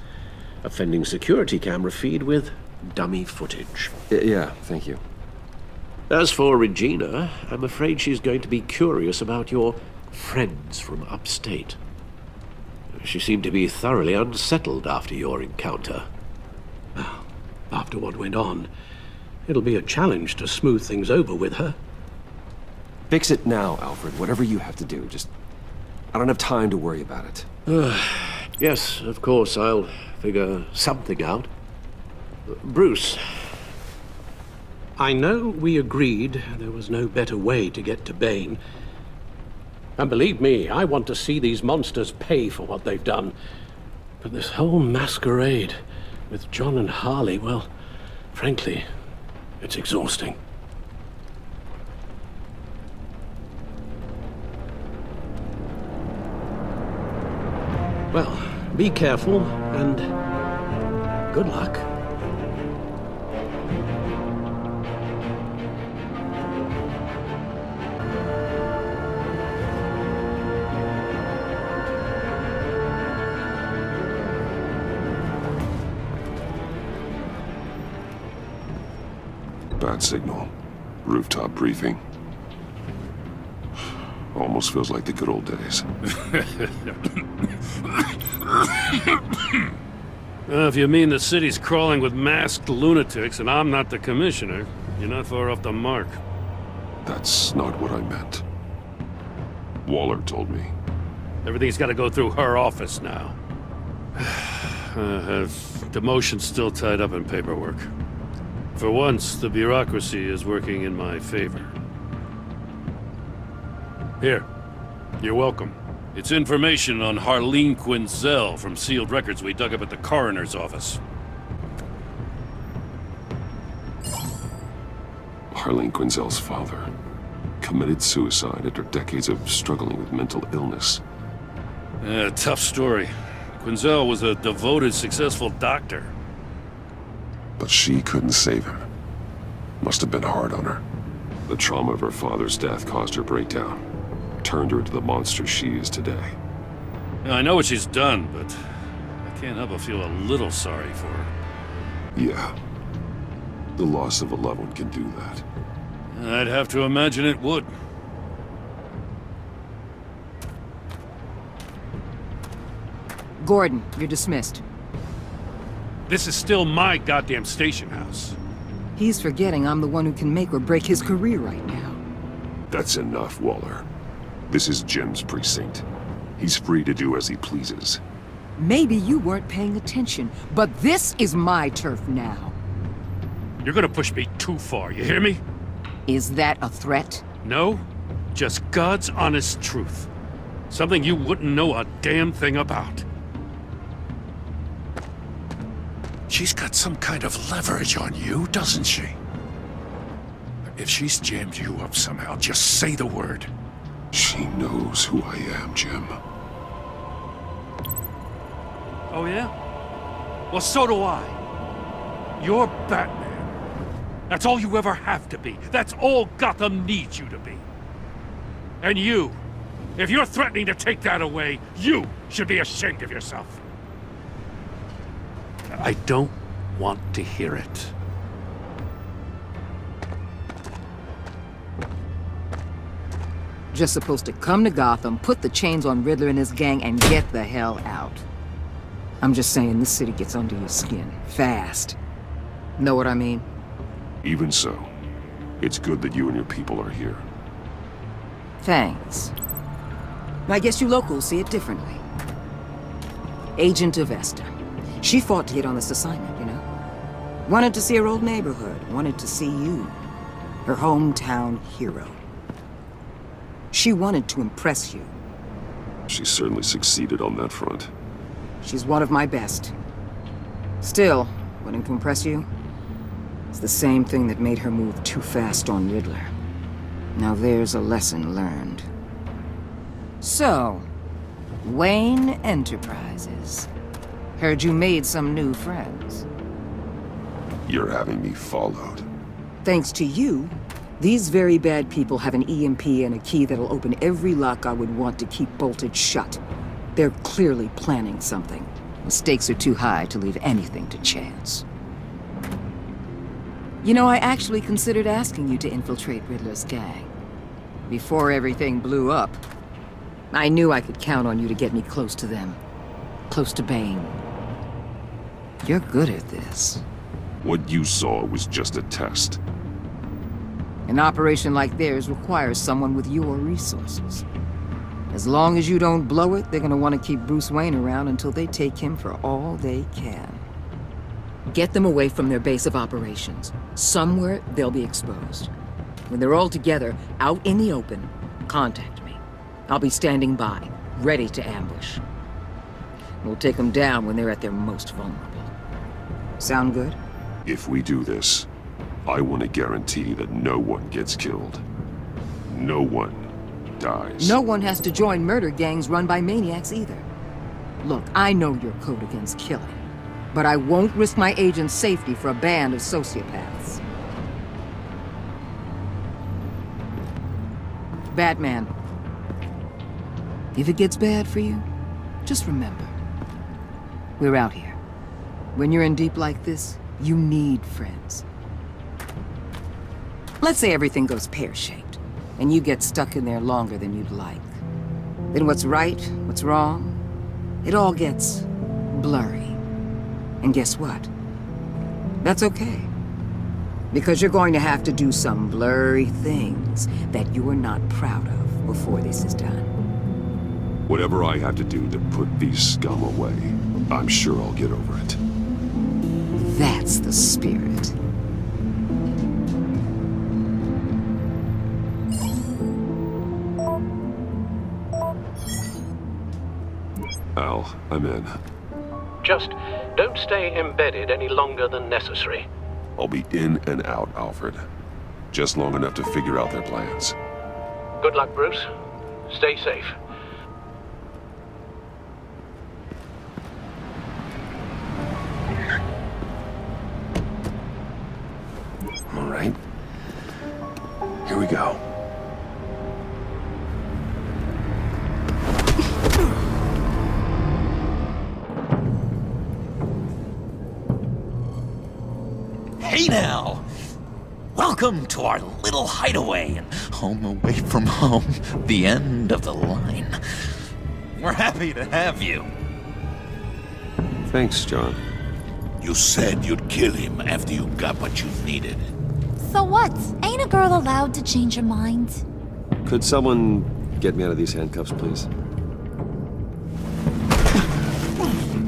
offending security camera feed with dummy footage. Yeah, thank you. As for Regina, I'm afraid she's going to be curious about your friends from upstate. She seemed to be thoroughly unsettled after your encounter. Well, after what went on, it'll be a challenge to smooth things over with her. Fix it now, Alfred. Whatever you have to do. Just... I don't have time to worry about it. Yes, of course, I'll figure something out. Bruce, I know we agreed there was no better way to get to Bane. And believe me, I want to see these monsters pay for what they've done. But this whole masquerade with John and Harley, well, frankly, it's exhausting. Well, be careful, and good luck. Bad signal. Rooftop briefing. Almost feels like the good old days. If you mean the city's crawling with masked lunatics and I'm not the commissioner, you're not far off the mark. That's not what I meant. Waller told me. Everything's got to go through her office now. Demotion's still tied up in paperwork. For once, the bureaucracy is working in my favor. Here. You're welcome. It's information on Harleen Quinzel from sealed records we dug up at the coroner's office. Harleen Quinzel's father committed suicide after decades of struggling with mental illness. Tough story. Quinzel was a devoted, successful doctor. But she couldn't save him. Must have been hard on her. The trauma of her father's death caused her breakdown. Turned her into the monster she is today. I know what she's done, but I can't help but feel a little sorry for her. Yeah. The loss of a loved one can do that. I'd have to imagine it would. Gordon, you're dismissed. This is still my goddamn station house. He's forgetting I'm the one who can make or break his career right now. That's enough, Waller. This is Jim's precinct. He's free to do as he pleases. Maybe you weren't paying attention, but this is my turf now. You're gonna push me too far, you hear me? Is that a threat? No, just God's honest truth. Something you wouldn't know a damn thing about. She's got some kind of leverage on you, doesn't she? If she's jammed you up somehow, just say the word. She knows who I am, Jim. Oh yeah? Well, so do I. You're Batman. That's all you ever have to be. That's all Gotham needs you to be. And you, if you're threatening to take that away, you should be ashamed of yourself. I don't want to hear it. Just supposed to come to Gotham, put the chains on Riddler and his gang, and get the hell out. I'm just saying, this city gets under your skin. Fast. Know what I mean? Even so, it's good that you and your people are here. Thanks. I guess you locals see it differently. Agent of Esther. She fought to get on this assignment, you know? Wanted to see her old neighborhood. Wanted to see you. Her hometown hero. She wanted to impress you. She certainly succeeded on that front. She's one of my best. Still, wanting to impress you? It's the same thing that made her move too fast on Riddler. Now there's a lesson learned. So, Wayne Enterprises. Heard you made some new friends. You're having me followed. Thanks to you, these very bad people have an EMP and a key that'll open every lock I would want to keep bolted shut. They're clearly planning something. The stakes are too high to leave anything to chance. You know, I actually considered asking you to infiltrate Riddler's gang. Before everything blew up, I knew I could count on you to get me close to them. Close to Bane. You're good at this. What you saw was just a test. An operation like theirs requires someone with your resources. As long as you don't blow it, they're gonna want to keep Bruce Wayne around until they take him for all they can. Get them away from their base of operations. Somewhere they'll be exposed. When they're all together, out in the open, contact me. I'll be standing by, ready to ambush. We'll take them down when they're at their most vulnerable. Sound good? If we do this, I want to guarantee that no one gets killed. No one dies. No one has to join murder gangs run by maniacs either. Look, I know your code against killing, but I won't risk my agent's safety for a band of sociopaths. Batman, if it gets bad for you, just remember, we're out here. When you're in deep like this, you need friends. Let's say everything goes pear-shaped, and you get stuck in there longer than you'd like. Then what's right, what's wrong, it all gets blurry. And guess what? That's okay. Because you're going to have to do some blurry things that you are not proud of before this is done. Whatever I have to do to put these scum away, I'm sure I'll get over it. That's the spirit. Al, I'm in. Just don't stay embedded any longer than necessary. I'll be in and out, Alfred. Just long enough to figure out their plans. Good luck, Bruce. Stay safe. All right. Here we go. Hey now! Welcome to our little hideaway and home away from home, the end of the line. We're happy to have you. Thanks, John. You said you'd kill him after you got what you needed. So what? Ain't a girl allowed to change her mind? Could someone get me out of these handcuffs, please?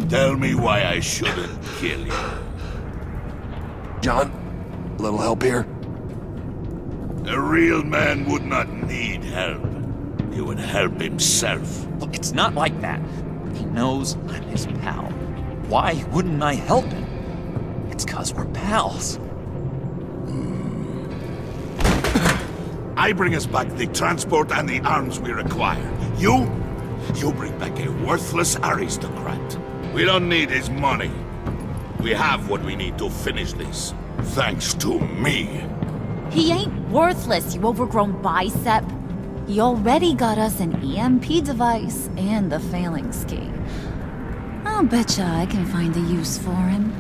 Tell me why I shouldn't kill you. John, a little help here? A real man would not need help. He would help himself. Look, it's not like that. He knows I'm his pal. Why wouldn't I help him? It's 'cause we're pals. I bring us back the transport and the arms we require. You bring back a worthless aristocrat. We don't need his money. We have what we need to finish this. Thanks to me. He ain't worthless, you overgrown bicep. He already got us an EMP device and the phalanx key. I'll betcha I can find a use for him.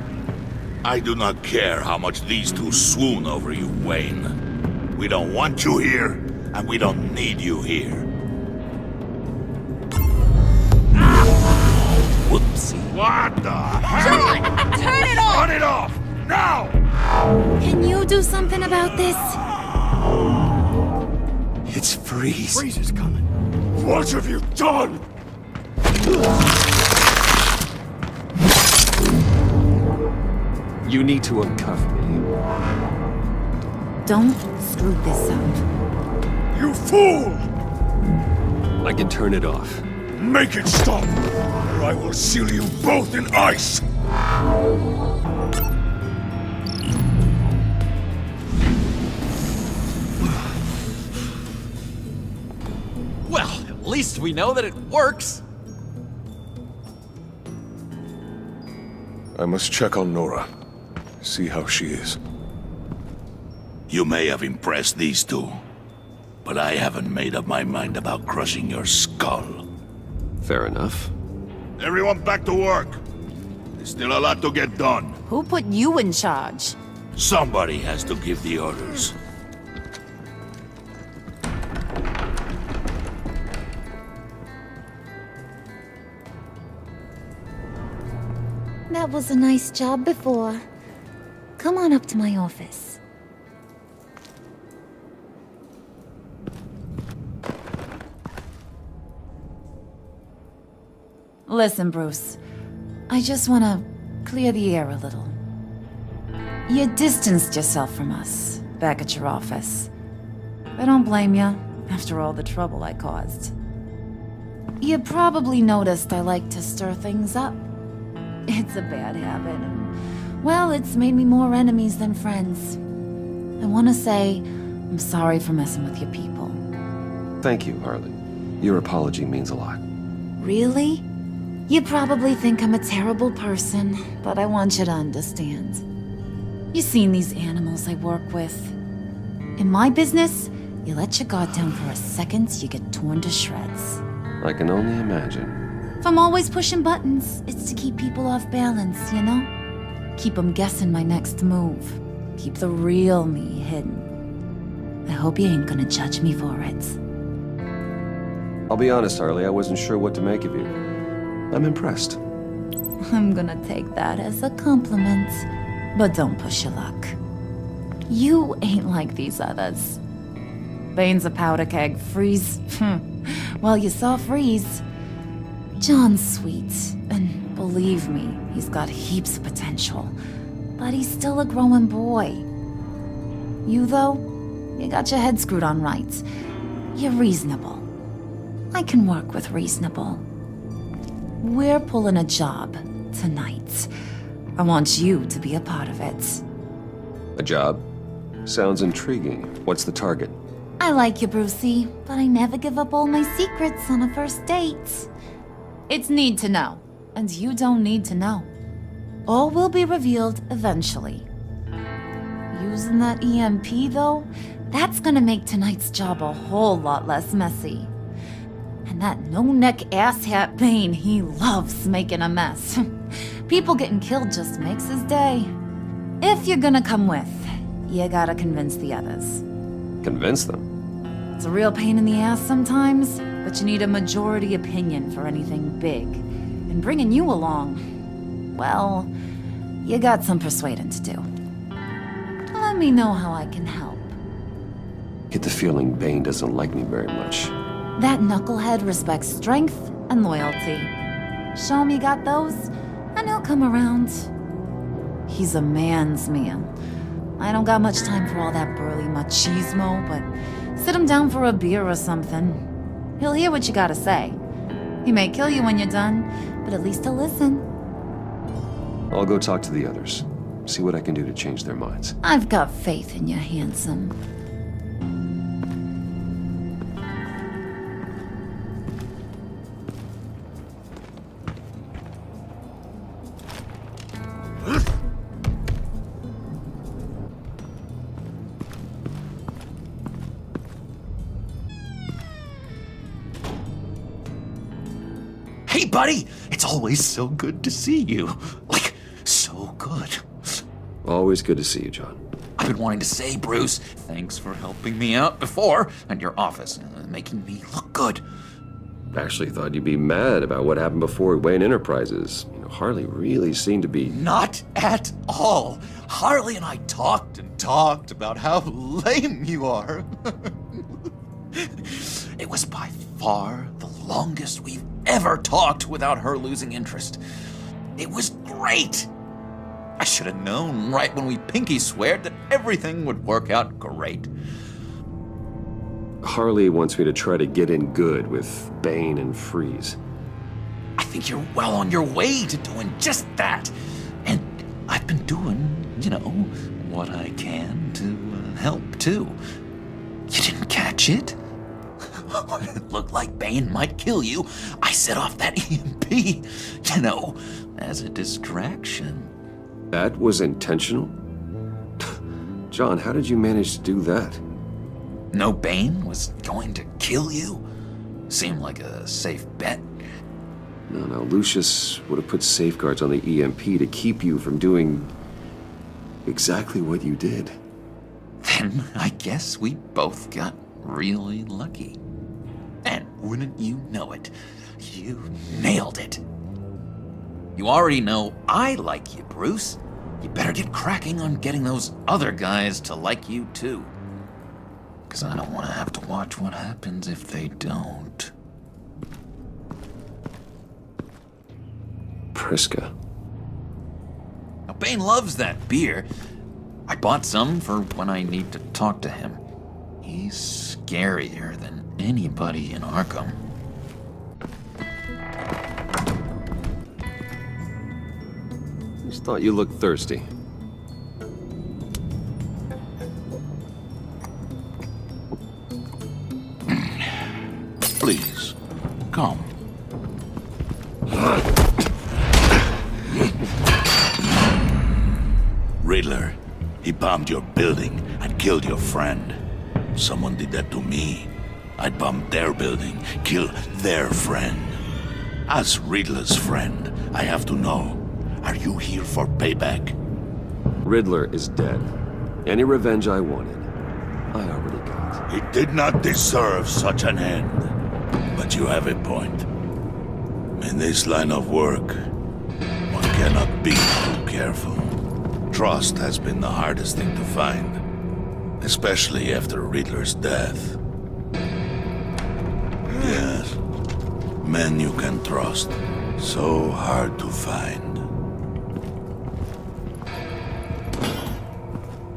I do not care how much these two swoon over you, Wayne. We don't want you here, and we don't need you here. Whoopsie. What the hell? John, turn it off! Turn it off! Now! Can you do something about this? It's Freeze. Freeze is coming. What have you done? You need to uncuff me. Don't screw this up. You fool! I can turn it off. Make it stop, or I will seal you both in ice! Well, at least we know that it works. I must check on Nora. See how she is. You may have impressed these two, but I haven't made up my mind about crushing your skull. Fair enough. Everyone back to work. There's still a lot to get done. Who put you in charge? Somebody has to give the orders. That was a nice job before. Come on up to my office. Listen, Bruce. I just want to clear the air a little. You distanced yourself from us back at your office. I don't blame you, after all the trouble I caused. You probably noticed I like to stir things up. It's a bad habit, and, well, it's made me more enemies than friends. I want to say I'm sorry for messing with your people. Thank you, Harley. Your apology means a lot. Really? You probably think I'm a terrible person, but I want you to understand. You've seen these animals I work with. In my business, you let your guard down for a second, you get torn to shreds. I can only imagine. If I'm always pushing buttons, it's to keep people off balance, you know? Keep them guessing my next move. Keep the real me hidden. I hope you ain't gonna judge me for it. I'll be honest, Harley, I wasn't sure what to make of you. I'm impressed. I'm gonna take that as a compliment. But don't push your luck. You ain't like these others. Bane's a powder keg. Freeze. Well, you saw Freeze. John's sweet, and believe me, he's got heaps of potential. But he's still a growing boy. You, though, you got your head screwed on right. You're reasonable. I can work with reasonable. We're pulling a job tonight. I want you to be a part of it. A job? Sounds intriguing. What's the target? I like you, Brucey, but I never give up all my secrets on a first date. It's need to know, and you don't need to know. All will be revealed eventually. Using that EMP, though, that's gonna make tonight's job a whole lot less messy. And that no-neck asshat Bane, he loves making a mess. People getting killed just makes his day. If you're gonna come with, you gotta convince the others. Convince them? It's a real pain in the ass sometimes, but you need a majority opinion for anything big. And bringing you along, well, you got some persuading to do. Let me know how I can help. Get the feeling Bane doesn't like me very much. That knucklehead respects strength and loyalty. Show him you got those, and he'll come around. He's a man's man. I don't got much time for all that burly machismo, but sit him down for a beer or something. He'll hear what you gotta say. He may kill you when you're done, but at least he'll listen. I'll go talk to the others. See what I can do to change their minds. I've got faith in you, handsome. Hey, buddy! It's always so good to see you. Like, so good. Always good to see you, John. I've been wanting to say, Bruce, thanks for helping me out before at your office, making me look good. Actually thought you'd be mad about what happened before Wayne Enterprises. You know, Harley really seemed to be... Not at all. Harley and I talked and talked about how lame you are. It was by far the longest we've ever talked without her losing interest. It was great. I should have known right when we pinky sweared that everything would work out great. Harley wants me to try to get in good with Bane and Freeze. I think you're well on your way to doing just that. And I've been doing, you know, what I can to help too. You didn't catch it? When it looked like Bane might kill you, I set off that EMP, you know, as a distraction. That was intentional? John, how did you manage to do that? No, Bane was going to kill you? Seemed like a safe bet. No, Lucius would have put safeguards on the EMP to keep you from doing exactly what you did. Then I guess we both got really lucky. And wouldn't you know it, you nailed it. You already know I like you, Bruce. You better get cracking on getting those other guys to like you too. 'Cause I don't want to have to watch what happens if they don't. Priska. Now, Bane loves that beer. I bought some for when I need to talk to him. He's scarier than anybody in Arkham. Just thought you looked thirsty. Please, come. Riddler, he bombed your building and killed your friend. Someone did that to me. I'd bomb their building, kill their friend. As Riddler's friend, I have to know, are you here for payback? Riddler is dead. Any revenge I wanted, I already got. He did not deserve such an end. But you have a point. In this line of work, one cannot be too careful. Trust has been the hardest thing to find, especially after Riddler's death. Yes, men you can trust. So hard to find.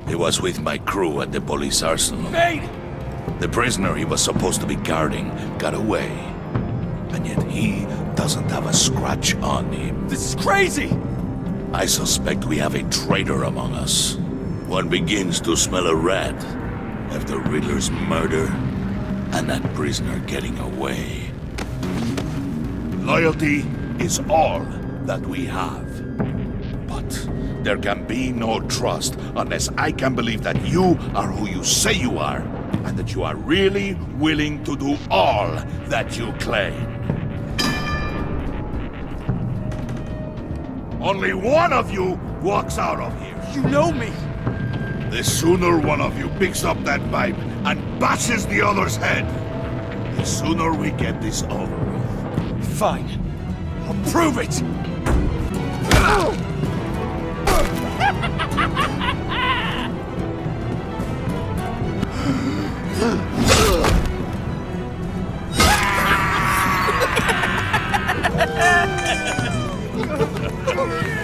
He was with my crew at the police arsenal. Bane! The prisoner he was supposed to be guarding got away. And yet he doesn't have a scratch on him. This is crazy! I suspect we have a traitor among us. One begins to smell a rat after Riddler's murder and that prisoner getting away. Loyalty is all that we have. But there can be no trust unless I can believe that you are who you say you are, and that you are really willing to do all that you claim. Only one of you walks out of here. You know me! The sooner one of you picks up that pipe and bashes the other's head, the sooner we get this over with. Fine. I'll prove it!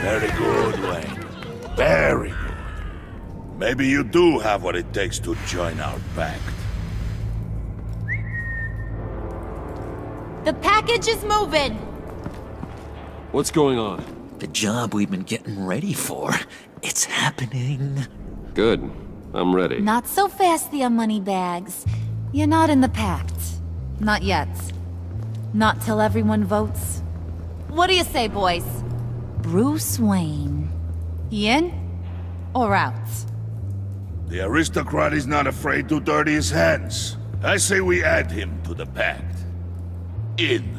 Very good, Wayne. Very good. Maybe you do have what it takes to join our pact. The package is moving! What's going on? The job we've been getting ready for. It's happening. Good. I'm ready. Not so fast, the Moneybags. You're not in the pact. Not yet. Not till everyone votes. What do you say, boys? Bruce Wayne. He in? Or out? The aristocrat is not afraid to dirty his hands. I say we add him to the pact. In.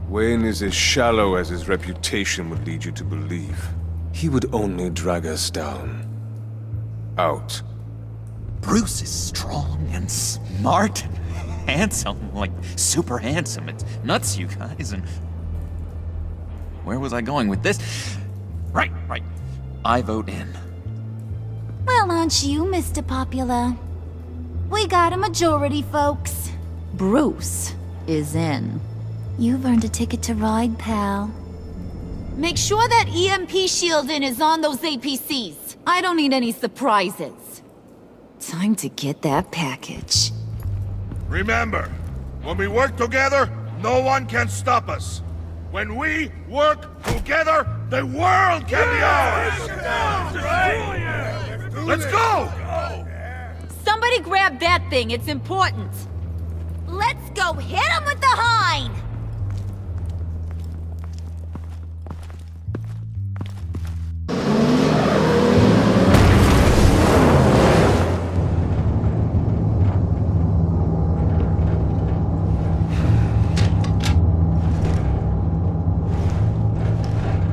Wayne is as shallow as his reputation would lead you to believe. He would only drag us down. Out. Bruce is strong and smart and handsome, like super handsome. It's nuts, you guys, and... Where was I going with this? Right. I vote in. Well, aren't you, Mr. Popular? We got a majority, folks. Bruce is in. You've earned a ticket to ride, pal. Make sure that EMP shielding is on those APCs. I don't need any surprises. Time to get that package. Remember, when we work together, no one can stop us. When we work together, the world can be ours! Let's go! Somebody grab that thing, it's important. Let's go hit him with the hind!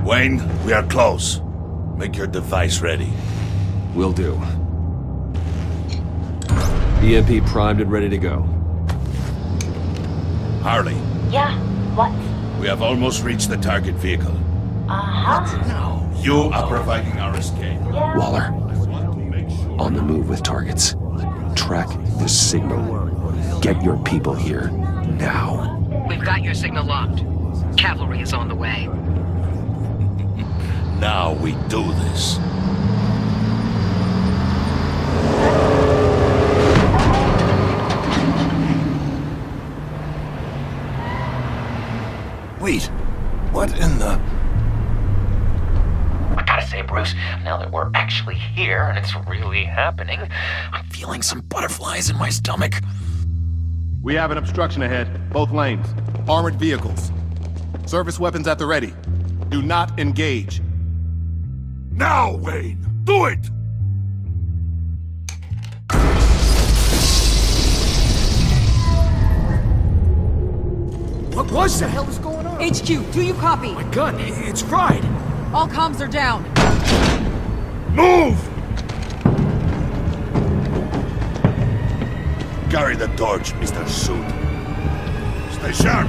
Wayne, we are close. Make your device ready. Will do. EMP primed and ready to go. Harley. Yeah, what? We have almost reached the target vehicle. Uh-huh. You are providing our escape. Yeah. Waller. On the move with targets. Track the signal. Get your people here. Now. We've got your signal locked. Cavalry is on the way. Now we do this. Wait, what in the... I gotta say, Bruce, now that we're actually here and it's really happening, I'm feeling some butterflies in my stomach. We have an obstruction ahead, both lanes. Armored vehicles. Service weapons at the ready. Do not engage. Now, Wayne! Do it! What was that? What the hell is going on? HQ, do you copy? My gun, it's fried. All comms are down. Move! carry the torch, Mr. Suit. Stay sharp.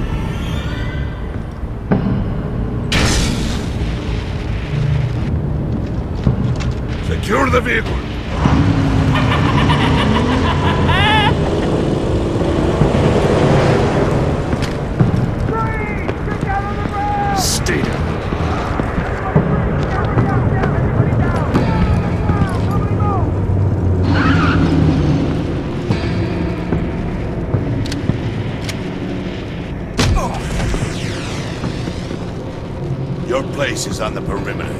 Secure the vehicle. Stay down. Your place is on the perimeter.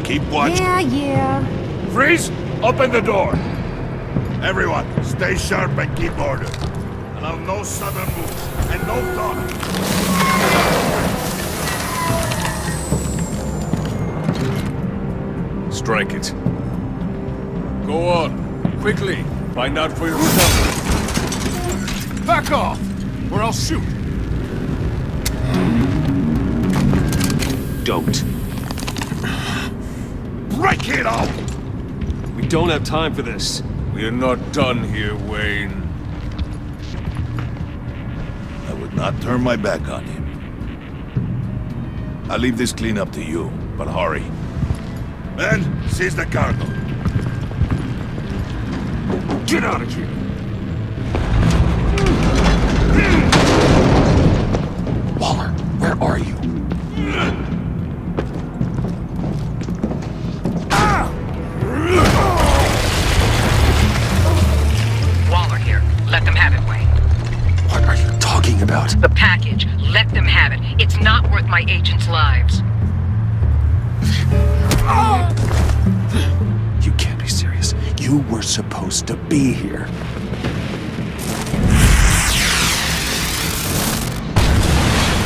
Keep watch. Yeah. Freeze! Open the door. Everyone, stay sharp and keep order. Allow no sudden moves and no talk. Strike it. Go on. Quickly. Find out for yourself. Back off, or I'll shoot. Don't. Break it out! We don't have time for this. We're not done here, Wayne. I would not turn my back on him. I'll leave this clean up to you, but hurry. Men, seize the cargo. Get out of here! Waller, where are you? Waller here. Let them have it, Wayne. What are you talking about? The package. Let them have it. It's not worth my agents' lives. You can't be serious. You were supposed to be here.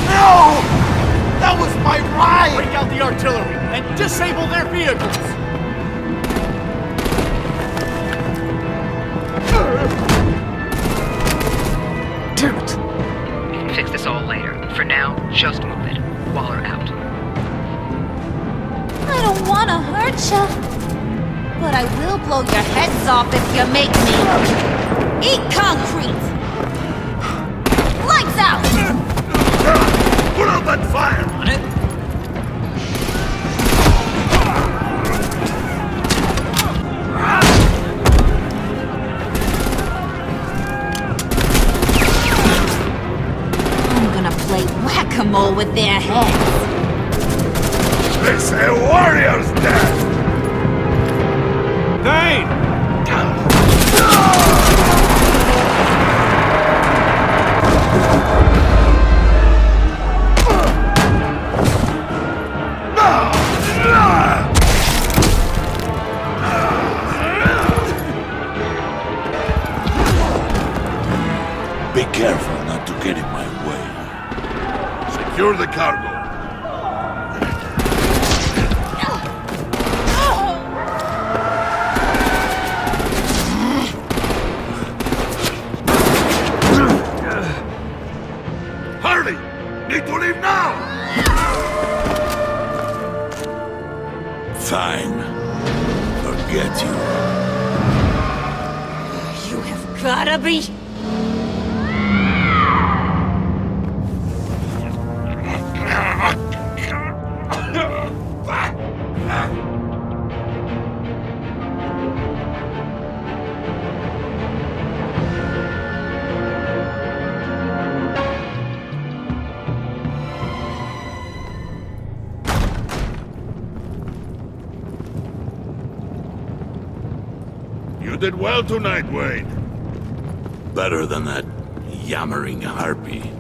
No! That was my ride! Break out the artillery and disable their vehicles! Damn it! We can fix this all later. For now, just move it. Waller out. I don't want to hurt you, but I will blow your heads off if you make me. Eat concrete! Lights out! Put out that fire! On it? I'm gonna play whack-a-mole with their heads. It's a warrior's death! Vane! Be careful not to get in my way. Secure the cargo. Hurry! Need to leave now! Fine. Forget you. You have gotta be... You did well tonight, Wayne. Better than that yammering harpy.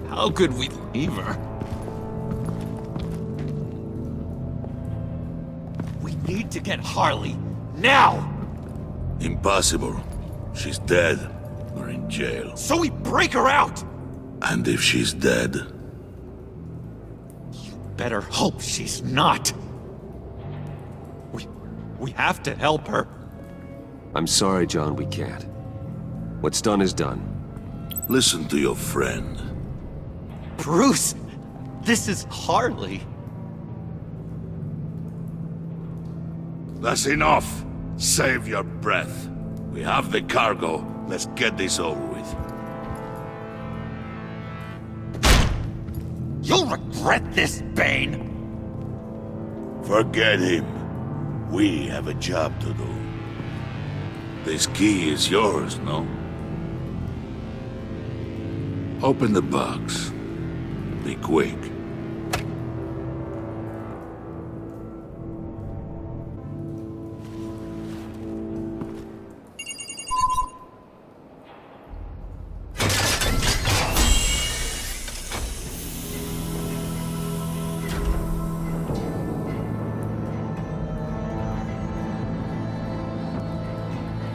How could we leave her? We need to get Harley, now! Impossible. She's dead or in jail. So we break her out! And if she's dead, Better hope she's not. We have to help her. I'm sorry, John, we can't. What's done is done. listen to your friend. Bruce, this is Harley. That's enough. Save your breath. We have the cargo. Let's get this over with. You'll regret this, Bane! Forget him. We have a job to do. This key is yours, no? Open the box. Be quick.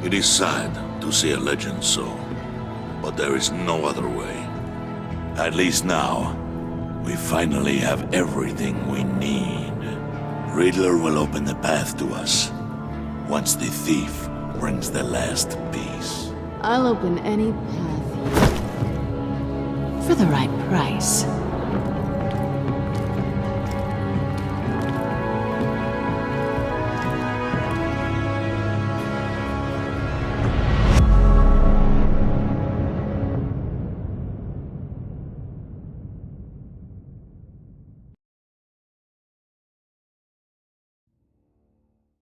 It is sad to see a legend so, but there is no other way. At least now, we finally have everything we need. Riddler will open the path to us, once the thief brings the last piece. I'll open any path for the right price.